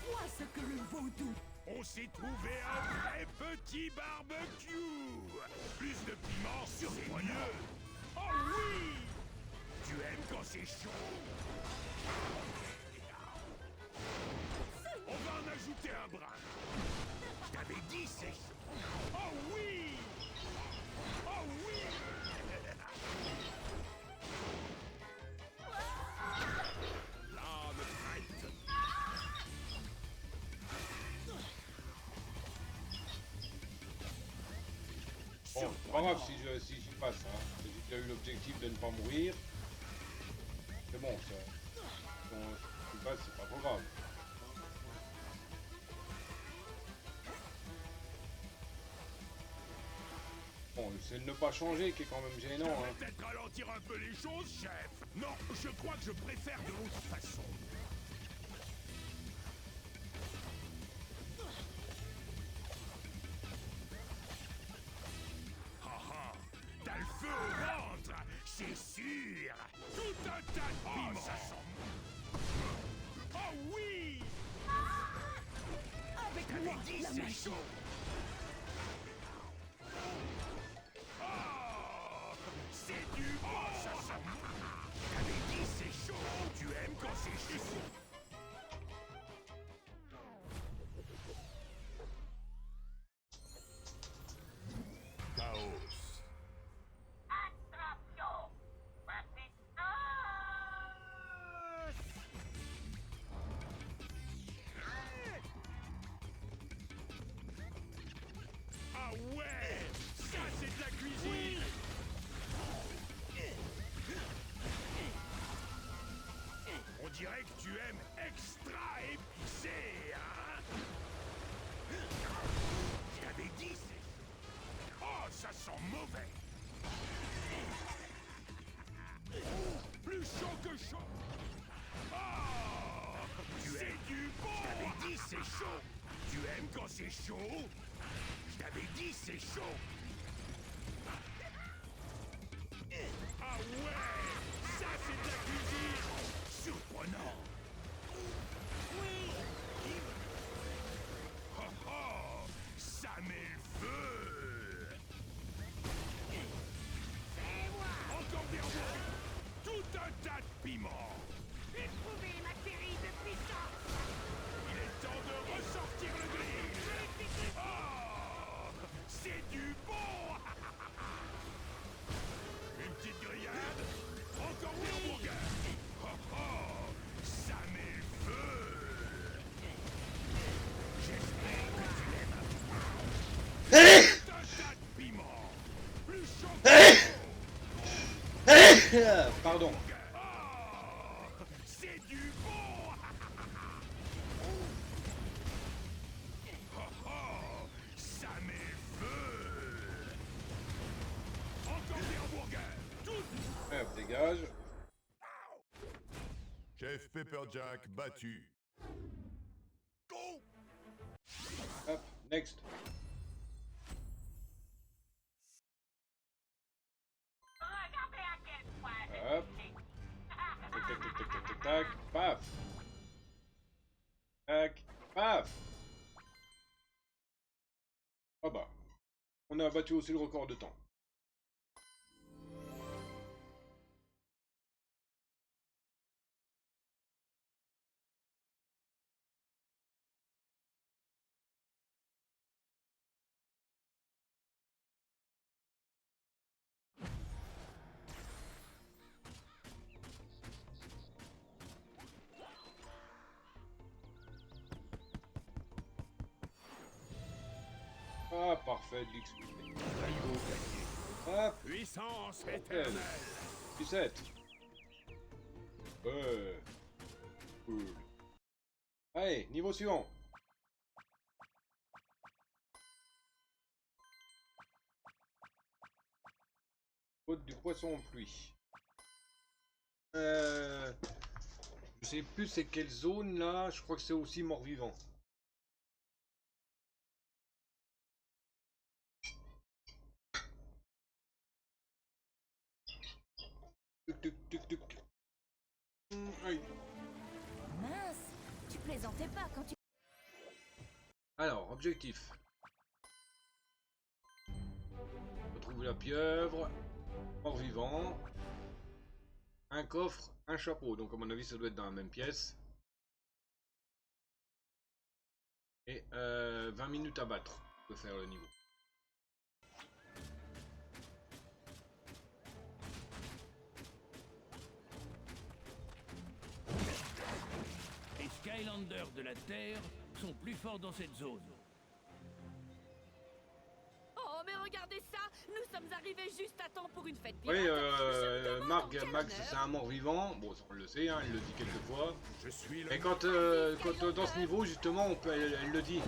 Speaker 3: Vois ce que le vaudou.
Speaker 2: On s'est trouvé un vrai petit barbecue. Plus de piment surprenant. Oh oui. Tu aimes quand c'est chaud. On va en ajouter un brin. Je t'avais dit c'est chaud. Oh oui. Oh oui. L'âme traite.
Speaker 1: Bon, c'est pas grave si j'y passe, hein. J'ai déjà eu l'objectif de ne pas mourir. C'est bon, ça. Si j'y passe, c'est pas trop grave. Bon, c'est de ne pas changer qui est quand même gênant, hein.
Speaker 2: Peut-être ralentir un peu les choses, chef. Non, je crois que je préfère de l'autre façon. T'as le feu au ventre, c'est sûr. Tout un tas de piment. Ça sent... Oh oui.
Speaker 3: Avec
Speaker 2: T'avais
Speaker 3: moi,
Speaker 2: dit
Speaker 3: la
Speaker 2: c'est
Speaker 3: magie.
Speaker 2: chaud. Oh, c'est du bon, ça sent... T'avais dit c'est chaud. Tu aimes quand c'est chaud.
Speaker 5: Chaos.
Speaker 2: Ah ouais, ça c'est de la cuisine. On dirait que tu aimes extra épicé, hein? Je t'avais dit, c'est... Oh, ça sent mauvais. Plus chaud que chaud. Oh, c'est du bon. Je t'avais dit, c'est chaud. Tu aimes quand c'est chaud? Je t'avais dit, c'est chaud. non. Oh oh, ça met le feu. Encore des hamburgers. Tout un tas de piments.
Speaker 6: Éprouvez ma terrible puissance.
Speaker 2: Il est temps de ressortir le grill. Oh, c'est du bon. Une petite grillade. Encore des hamburgers. Oh oh, ça met le feu. J'espère que tu l'aimes. Tout un tas de piments. Plus chaud que
Speaker 1: Pardon.
Speaker 2: c'est du bon. Oh oh, ça met le feu. Encore des hamburgers. Tout.
Speaker 1: Hop, dégage.
Speaker 5: Chef Pepperjack battu.
Speaker 2: Go.
Speaker 1: Hop, next.
Speaker 6: Regardez à quel point
Speaker 1: Hop. Tac, tac, tac, tac, tac, tac, tac. Paf. Tac. Paf. Ah bah. On a battu aussi le record de temps. Ah, parfait, de l'XP. Hop,
Speaker 2: Puissance
Speaker 1: parfait.
Speaker 2: éternelle.
Speaker 1: 17. Ouais. Cool. Allez, niveau suivant. Côte du poisson en pluie. Je sais plus c'est quelle zone là, je crois que c'est aussi mort-vivant. Tuc, tuc, tuc, tuc. Aïe.
Speaker 7: Mince, tu plaisantais pas quand tu...
Speaker 1: Alors, objectif. Retrouver la pieuvre. Mort-vivant. Un coffre, un chapeau. Donc à mon avis ça doit être dans la même pièce. Et 20 minutes à battre. On peut faire le niveau.
Speaker 4: Les Skylanders de la Terre sont plus forts dans cette zone.
Speaker 3: Oh, mais regardez ça! Nous sommes arrivés juste à temps pour une fête
Speaker 1: Oui,
Speaker 3: pirate. Je me demande en quel
Speaker 1: Max
Speaker 3: honneur.
Speaker 1: c'est un mort-vivant. Bon, ça, on le sait, hein, il le dit quelquefois.
Speaker 2: Je suis le.
Speaker 1: Et quand dans ce niveau, justement, on peut, elle le dit.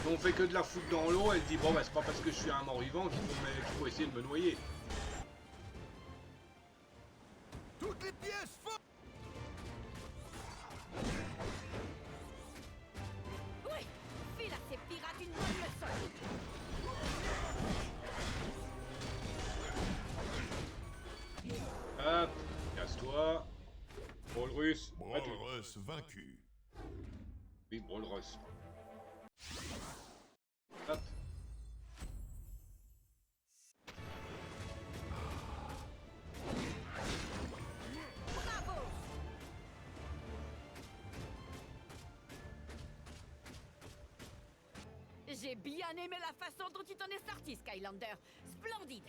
Speaker 1: Si on fait que de la foutre dans l'eau, elle dit bon bah c'est pas parce que je suis un mort-vivant qu'il faut essayer de me noyer.
Speaker 2: Toutes les pièces fortes.
Speaker 3: Oui! File à ces pirates une bonne leçon!
Speaker 1: Hop, casse-toi. Brolrus, battu.
Speaker 5: Walrus vaincu.
Speaker 1: Oui, Brolrus. Hop.
Speaker 3: Bravo! J'ai bien aimé la façon dont tu t'en es sorti, Skylander. Splendide!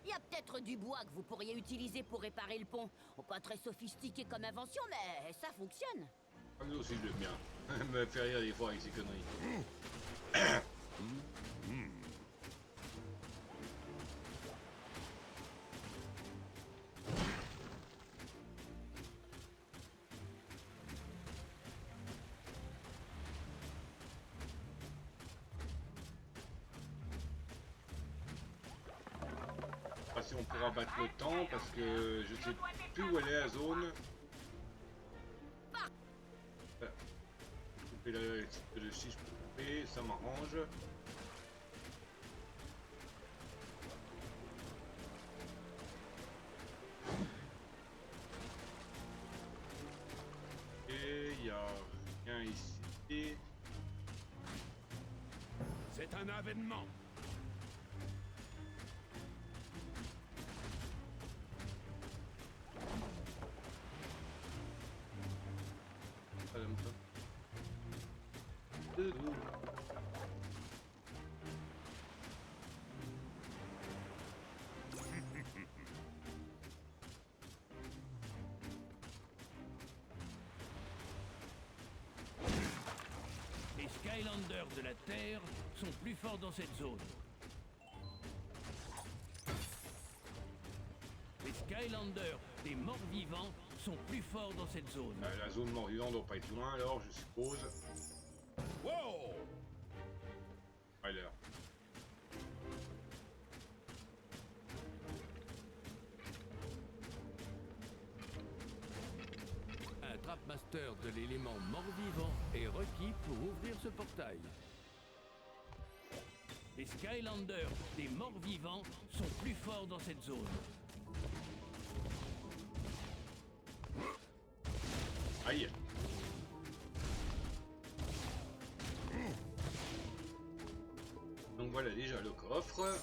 Speaker 7: Il y a peut-être du bois que vous pourriez utiliser pour réparer le pont. Pas très sophistiqué comme invention, mais ça fonctionne.
Speaker 1: Ah, nous aussi, je l'aime bien. Elle me fait rire des fois avec ses conneries. Pas si on pourra battre le temps parce que je sais plus où elle est la zone. Couper le si je peux couper, ça m'arrange.
Speaker 2: un avènement.
Speaker 4: Les Skylanders de la Terre sont plus forts dans cette zone. Les Skylanders des morts-vivants sont plus forts dans cette zone.
Speaker 1: La zone mort-vivant doit pas être loin alors, je suppose.
Speaker 2: Wow!
Speaker 1: Alors.
Speaker 4: Un Trapmaster de l'élément mort-vivant est requis pour ouvrir ce portail. Les Skylanders des morts-vivants sont plus forts dans cette zone.
Speaker 1: Aïe. Donc voilà déjà le coffre.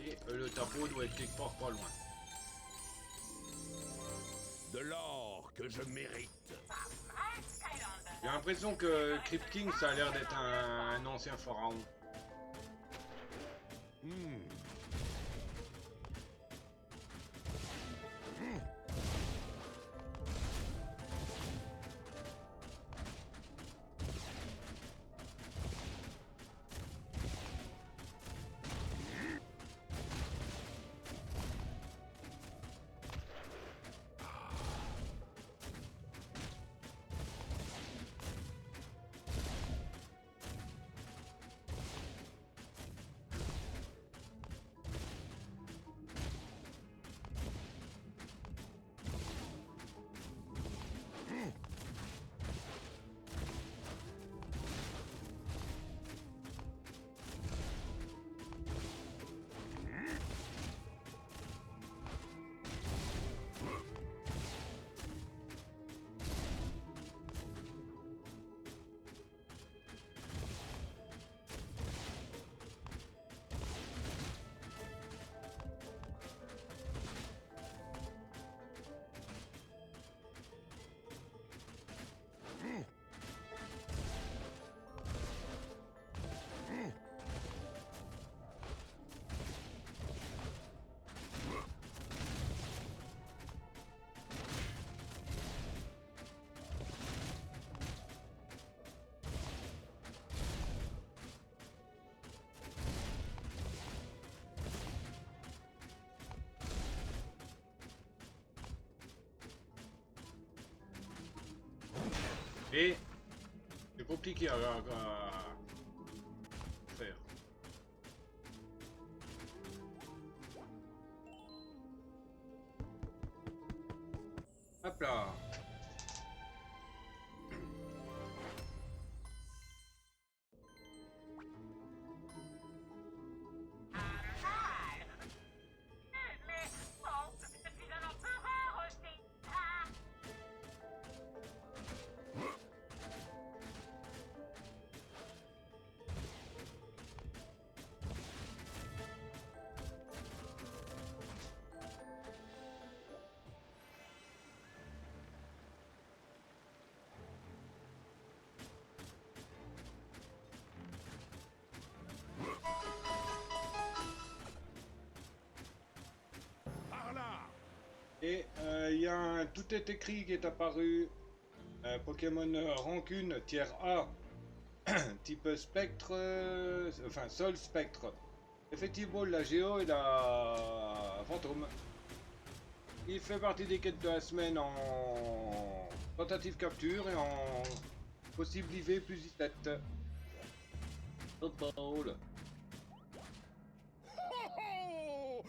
Speaker 1: Et le tableau doit être quelque part pas loin.
Speaker 2: De l'or que je mérite.
Speaker 1: J'ai l'impression que Crypt King ça a l'air d'être un ancien pharaon. Et c'est compliqué à faire. Hop là. Et il y a un tout est écrit qui est apparu. Pokémon Rancune, tiers A, type spectre, enfin sol spectre. Effective Ball, la Géo et la Fantôme. Il fait partie des quêtes de la semaine en tentative capture et en possible IV plus I7. Ball.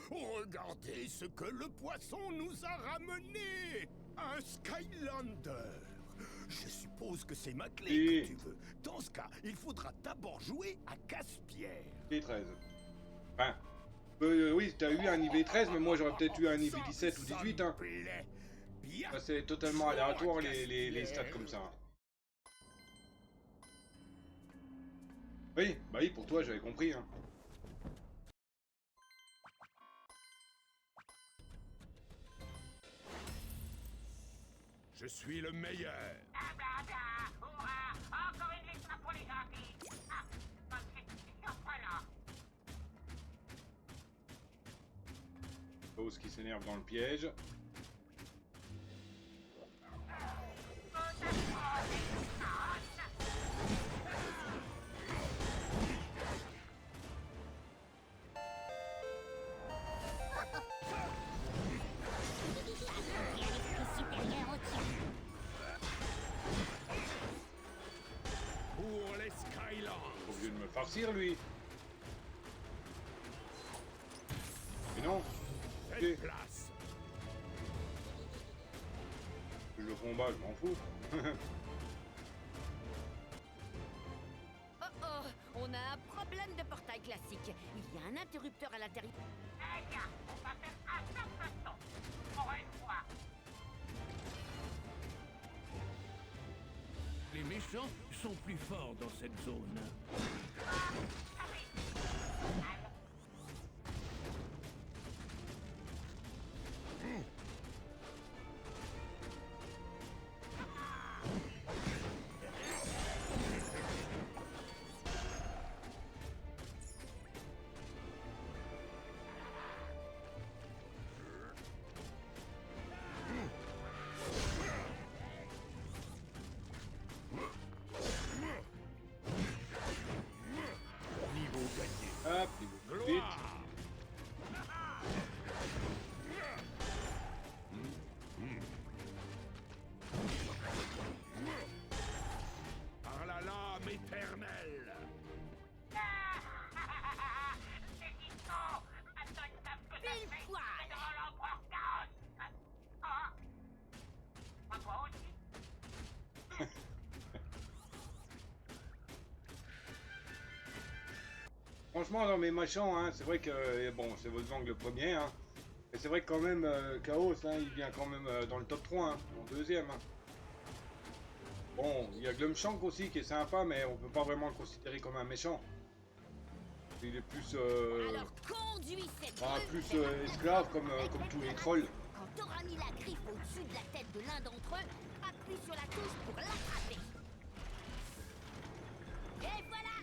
Speaker 2: Regardez ce que le poisson nous a ramené! Un Skylander! Je suppose que c'est ma clé que tu veux. Dans ce cas, il faudra d'abord jouer à casse-pierre.
Speaker 1: IV13. Enfin, oui, t'as eu un IV13, mais moi j'aurais peut-être eu un IV17 ou 18. Hein. C'est totalement aléatoire les stats comme ça. Oui, pour toi, j'avais compris. Hein.
Speaker 2: Je suis le meilleur.
Speaker 11: Encore une victoire pour les gentils. Ah, c'est surprenant.
Speaker 1: Chaos qui s'énerve dans le piège.
Speaker 2: Pour les Skylands.
Speaker 1: Au lieu de me farcir, lui. Mais non.
Speaker 2: Faites
Speaker 1: Ok.
Speaker 2: place.
Speaker 1: Le combat, je m'en fous.
Speaker 7: Oh oh, on a un problème de portail classique. Il y a un interrupteur à l'intérieur.
Speaker 11: Eh bien, on va faire un certain temps. Pour une fois.
Speaker 4: Les méchants sont plus forts dans cette zone.
Speaker 2: Niveau gagné.
Speaker 1: Hop, niveau vite.
Speaker 2: Par la lame éternelle.
Speaker 11: C'est disco. Maintenant, ils savent que ça
Speaker 7: Pile
Speaker 11: fait
Speaker 7: poil.
Speaker 11: devant l'empereur Chaos. Ah. Pas toi aussi.
Speaker 1: Franchement, dans mes machins, hein, c'est vrai que, bon, c'est Wolfgang le premier, hein, mais c'est vrai que quand même, Chaos, hein, il vient quand même dans le top 3, hein, en deuxième. Hein. Bon, il y a Glumshank aussi qui est sympa, mais on peut pas vraiment le considérer comme un méchant. Il est plus,
Speaker 7: Alors conduis cette
Speaker 1: enfin,
Speaker 7: grue
Speaker 1: plus
Speaker 7: vers la
Speaker 1: esclave
Speaker 7: plateforme
Speaker 1: comme,
Speaker 7: avec
Speaker 1: comme
Speaker 7: la
Speaker 1: tous les
Speaker 7: caravane.
Speaker 1: trolls.
Speaker 7: Quand t'auras mis la griffe au-dessus de la tête de l'un d'entre eux, appuie sur la touche pour l'attraper. Et voilà.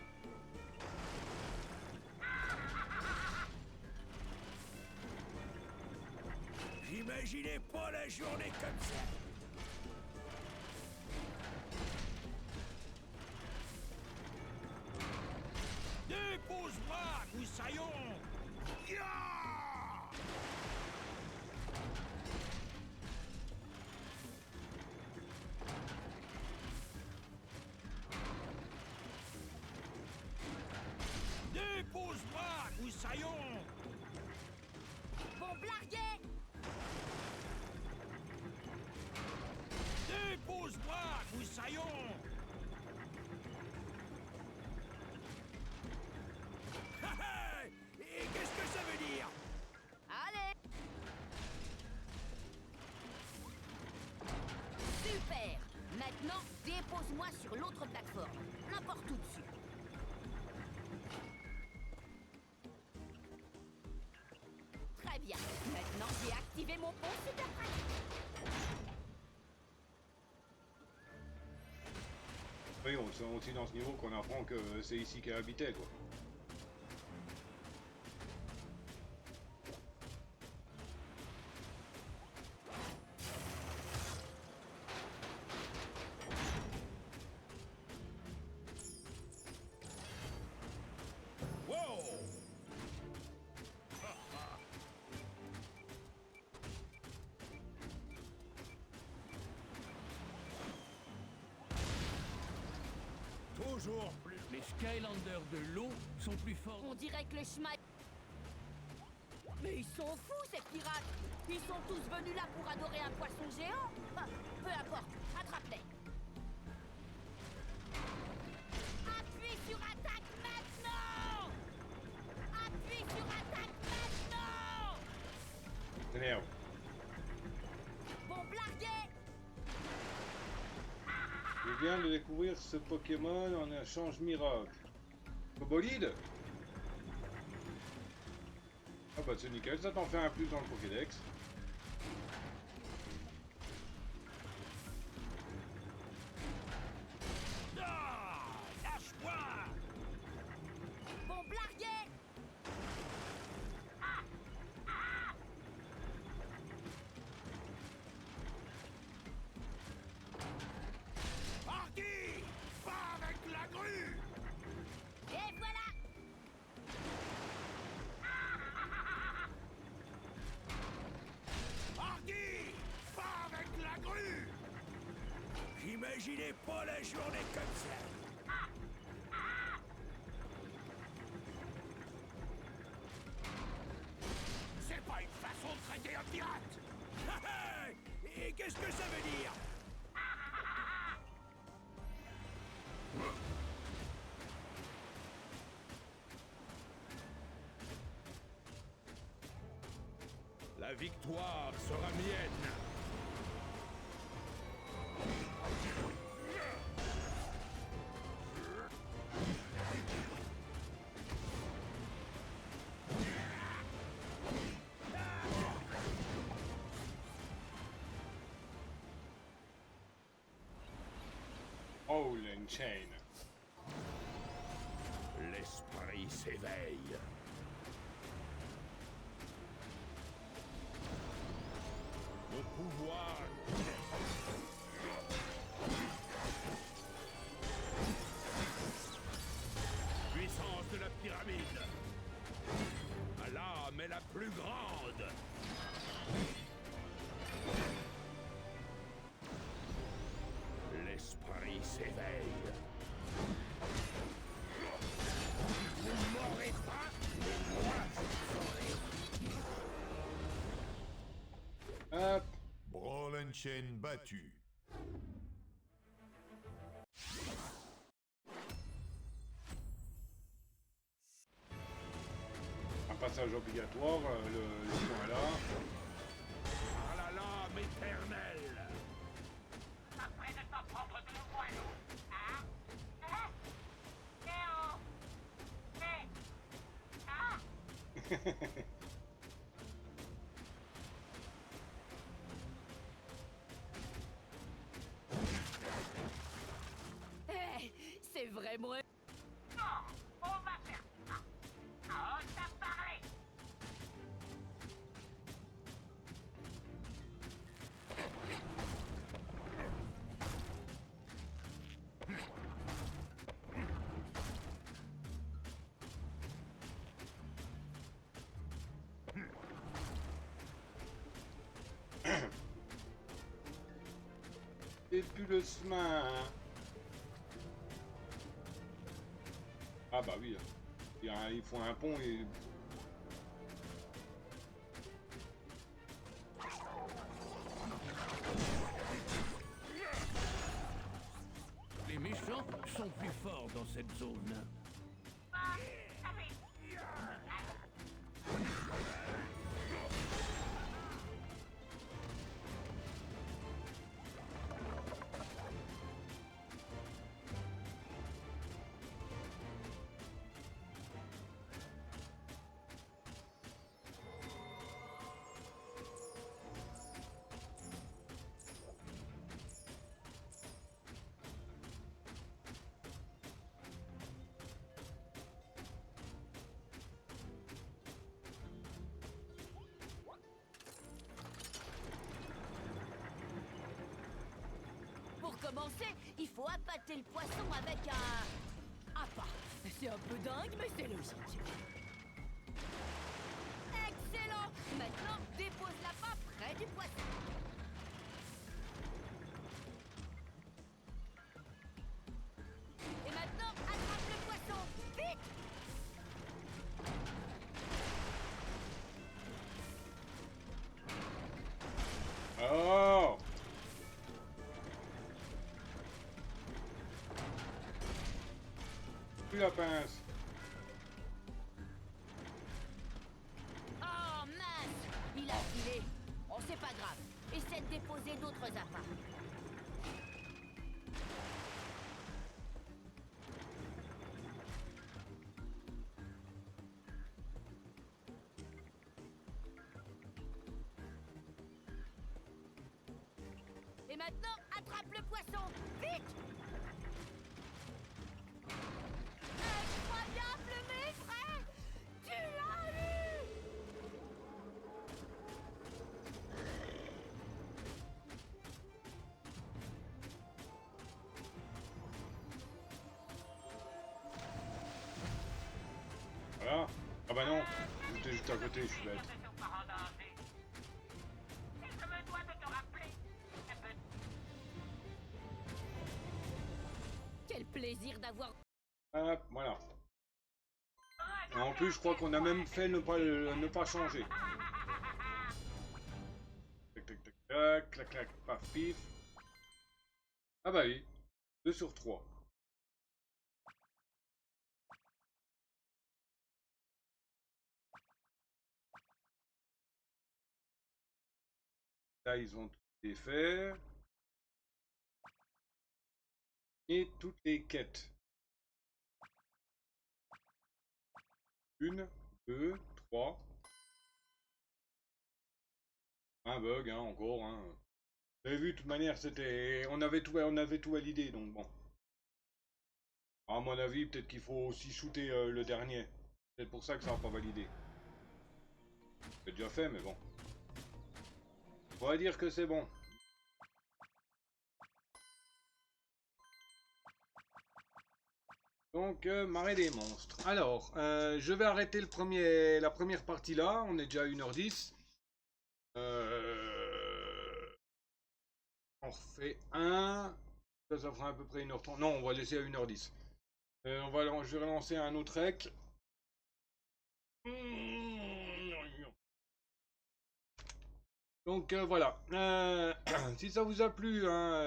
Speaker 6: J'imaginais pas la journée comme ça. Dépose-moi, Moussaillon. Ya! Dépose-moi, Moussaillon.
Speaker 7: Bon blarguet.
Speaker 6: Dépose-moi, Moussaillon. Ha ha! Et qu'est-ce que ça veut dire?
Speaker 7: Allez. Super. Maintenant, dépose-moi sur l'autre plateforme. N'importe où dessus. Très bien. Maintenant, j'ai activé mon pont super pratique.
Speaker 1: Oui, on sent aussi dans ce niveau qu'on apprend que c'est ici qu'elle habitait, quoi.
Speaker 2: Wow! Toujours plus.
Speaker 4: Les Skylanders de l'eau sont plus forts.
Speaker 7: On dirait que le chemin... Mais ils sont fous, ces pirates. Ils sont tous venus là pour adorer un poisson géant. Ah, peu importe, attrape-les. Appuie sur attaque maintenant. Appuie sur attaque maintenant.
Speaker 1: T'énerve.
Speaker 7: Bon blarguet.
Speaker 1: Je viens de découvrir ce Pokémon en échange miracle. Au bolide. Ah bah c'est nickel, ça t'en fait un plus dans le Pokédex.
Speaker 6: Lâche-moi!
Speaker 7: Bon blarguet!
Speaker 2: Hardy! Va avec la grue!
Speaker 7: Et voilà!
Speaker 2: Hardy! Va avec la grue!
Speaker 6: J'imaginais pas la journée comme ça.
Speaker 2: C'est pas une façon de traiter un pirate!
Speaker 6: Et qu'est-ce que ça veut dire?
Speaker 9: La victoire sera mienne.
Speaker 1: Ball and Chain.
Speaker 2: L'esprit s'éveille.
Speaker 9: Mon pouvoir.
Speaker 2: Puissance de la pyramide. Ma lame est la plus grande. L'esprit s'éveille. Vous ne m'aurez pas, mais moi je ferai.
Speaker 1: Hop.
Speaker 5: Brawl and Chain battu.
Speaker 1: Un passage obligatoire, le point là.
Speaker 2: Par la lame éternelle.
Speaker 11: Pas prêt de t'en prendre de nouveau à nous, hein? Hein? Théo! Hé! Ah!
Speaker 3: C'est vraiment...
Speaker 11: Non! On va faire ça! Oh, t'as parlé!
Speaker 1: Et puis le chemin. Ah bah oui. Il faut un pont et...
Speaker 4: Les méchants sont plus forts dans cette zone.
Speaker 3: Pour commencer, il faut appâter le poisson avec un... appât. C'est un peu dingue, mais c'est logique. Excellent! Maintenant, dépose l'appât près du poisson. Et maintenant, attrape le poisson. Vite!
Speaker 1: Oh! Plus la pince.
Speaker 3: Oh mince! Il a filé. Oh, c'est pas grave. Essaie de déposer d'autres appâts. Et maintenant, attrape le poisson. Vite! Incroyable, mes frères! Tu l'as eu!
Speaker 1: Voilà. Ah bah non, j'étais juste à côté, je suis bête.
Speaker 3: Quel plaisir d'avoir...
Speaker 1: Hop, voilà. Et en plus, je crois qu'on a même fait ne pas changer. Tac, tac, tac, tac, clac, clac, paf, pif. Ah bah oui, 2 sur 3. Là, ils ont tout été fait. Et toutes les quêtes. 1, 2, 3. Un bug, hein, encore. Hein. Vous avez vu, de toute manière, c'était, on avait tout validé, donc bon. À mon avis, peut-être qu'il faut aussi shooter le dernier. C'est pour ça que ça n'a pas validé. C'est déjà fait, mais bon. On va dire que c'est bon. Donc, marée des monstres. Alors, je vais arrêter la première partie là. On est déjà à 1h10. On refait un. Ça fera à peu près 1h30. Non, on va laisser à 1h10. Je vais relancer un autre rec. Donc voilà, si ça vous a plu, hein,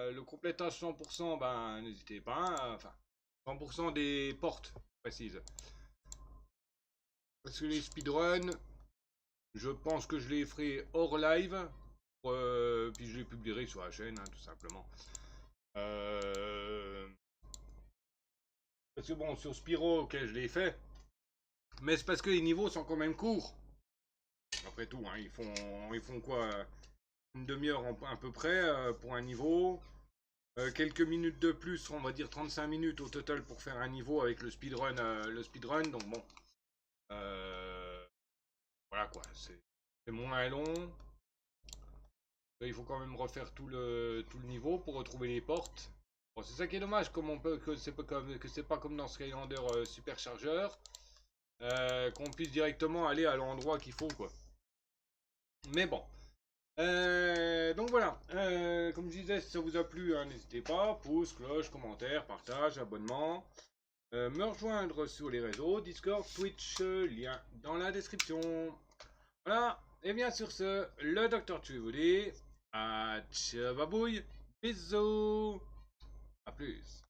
Speaker 1: le complétage 100%, ben n'hésitez pas, hein, enfin 100% des portes, précise. Parce que les speedruns, je pense que je les ferai hors live, puis je les publierai sur la chaîne, hein, tout simplement. Parce que bon, sur Spyro, ok, je l'ai fait, mais c'est parce que les niveaux sont quand même courts. Après tout, hein, ils font quoi, une demi-heure à peu près pour un niveau. Quelques minutes de plus, on va dire 35 minutes au total pour faire un niveau avec le speedrun. Donc bon. Voilà quoi, c'est moins long. Là, il faut quand même refaire tout le niveau pour retrouver les portes. Bon, c'est ça qui est dommage, comme on peut, que c'est pas comme dans Skylander Supercharger. Qu'on puisse directement aller à l'endroit qu'il faut quoi. Mais bon. Donc voilà, comme je disais, si ça vous a plu, hein, n'hésitez pas, pouce, cloche, commentaire, partage, abonnement, me rejoindre sur les réseaux, Discord, Twitch, lien dans la description. Voilà, et bien sur ce, le Docteur Tue vous dit, à tchababouille, bisous, à plus.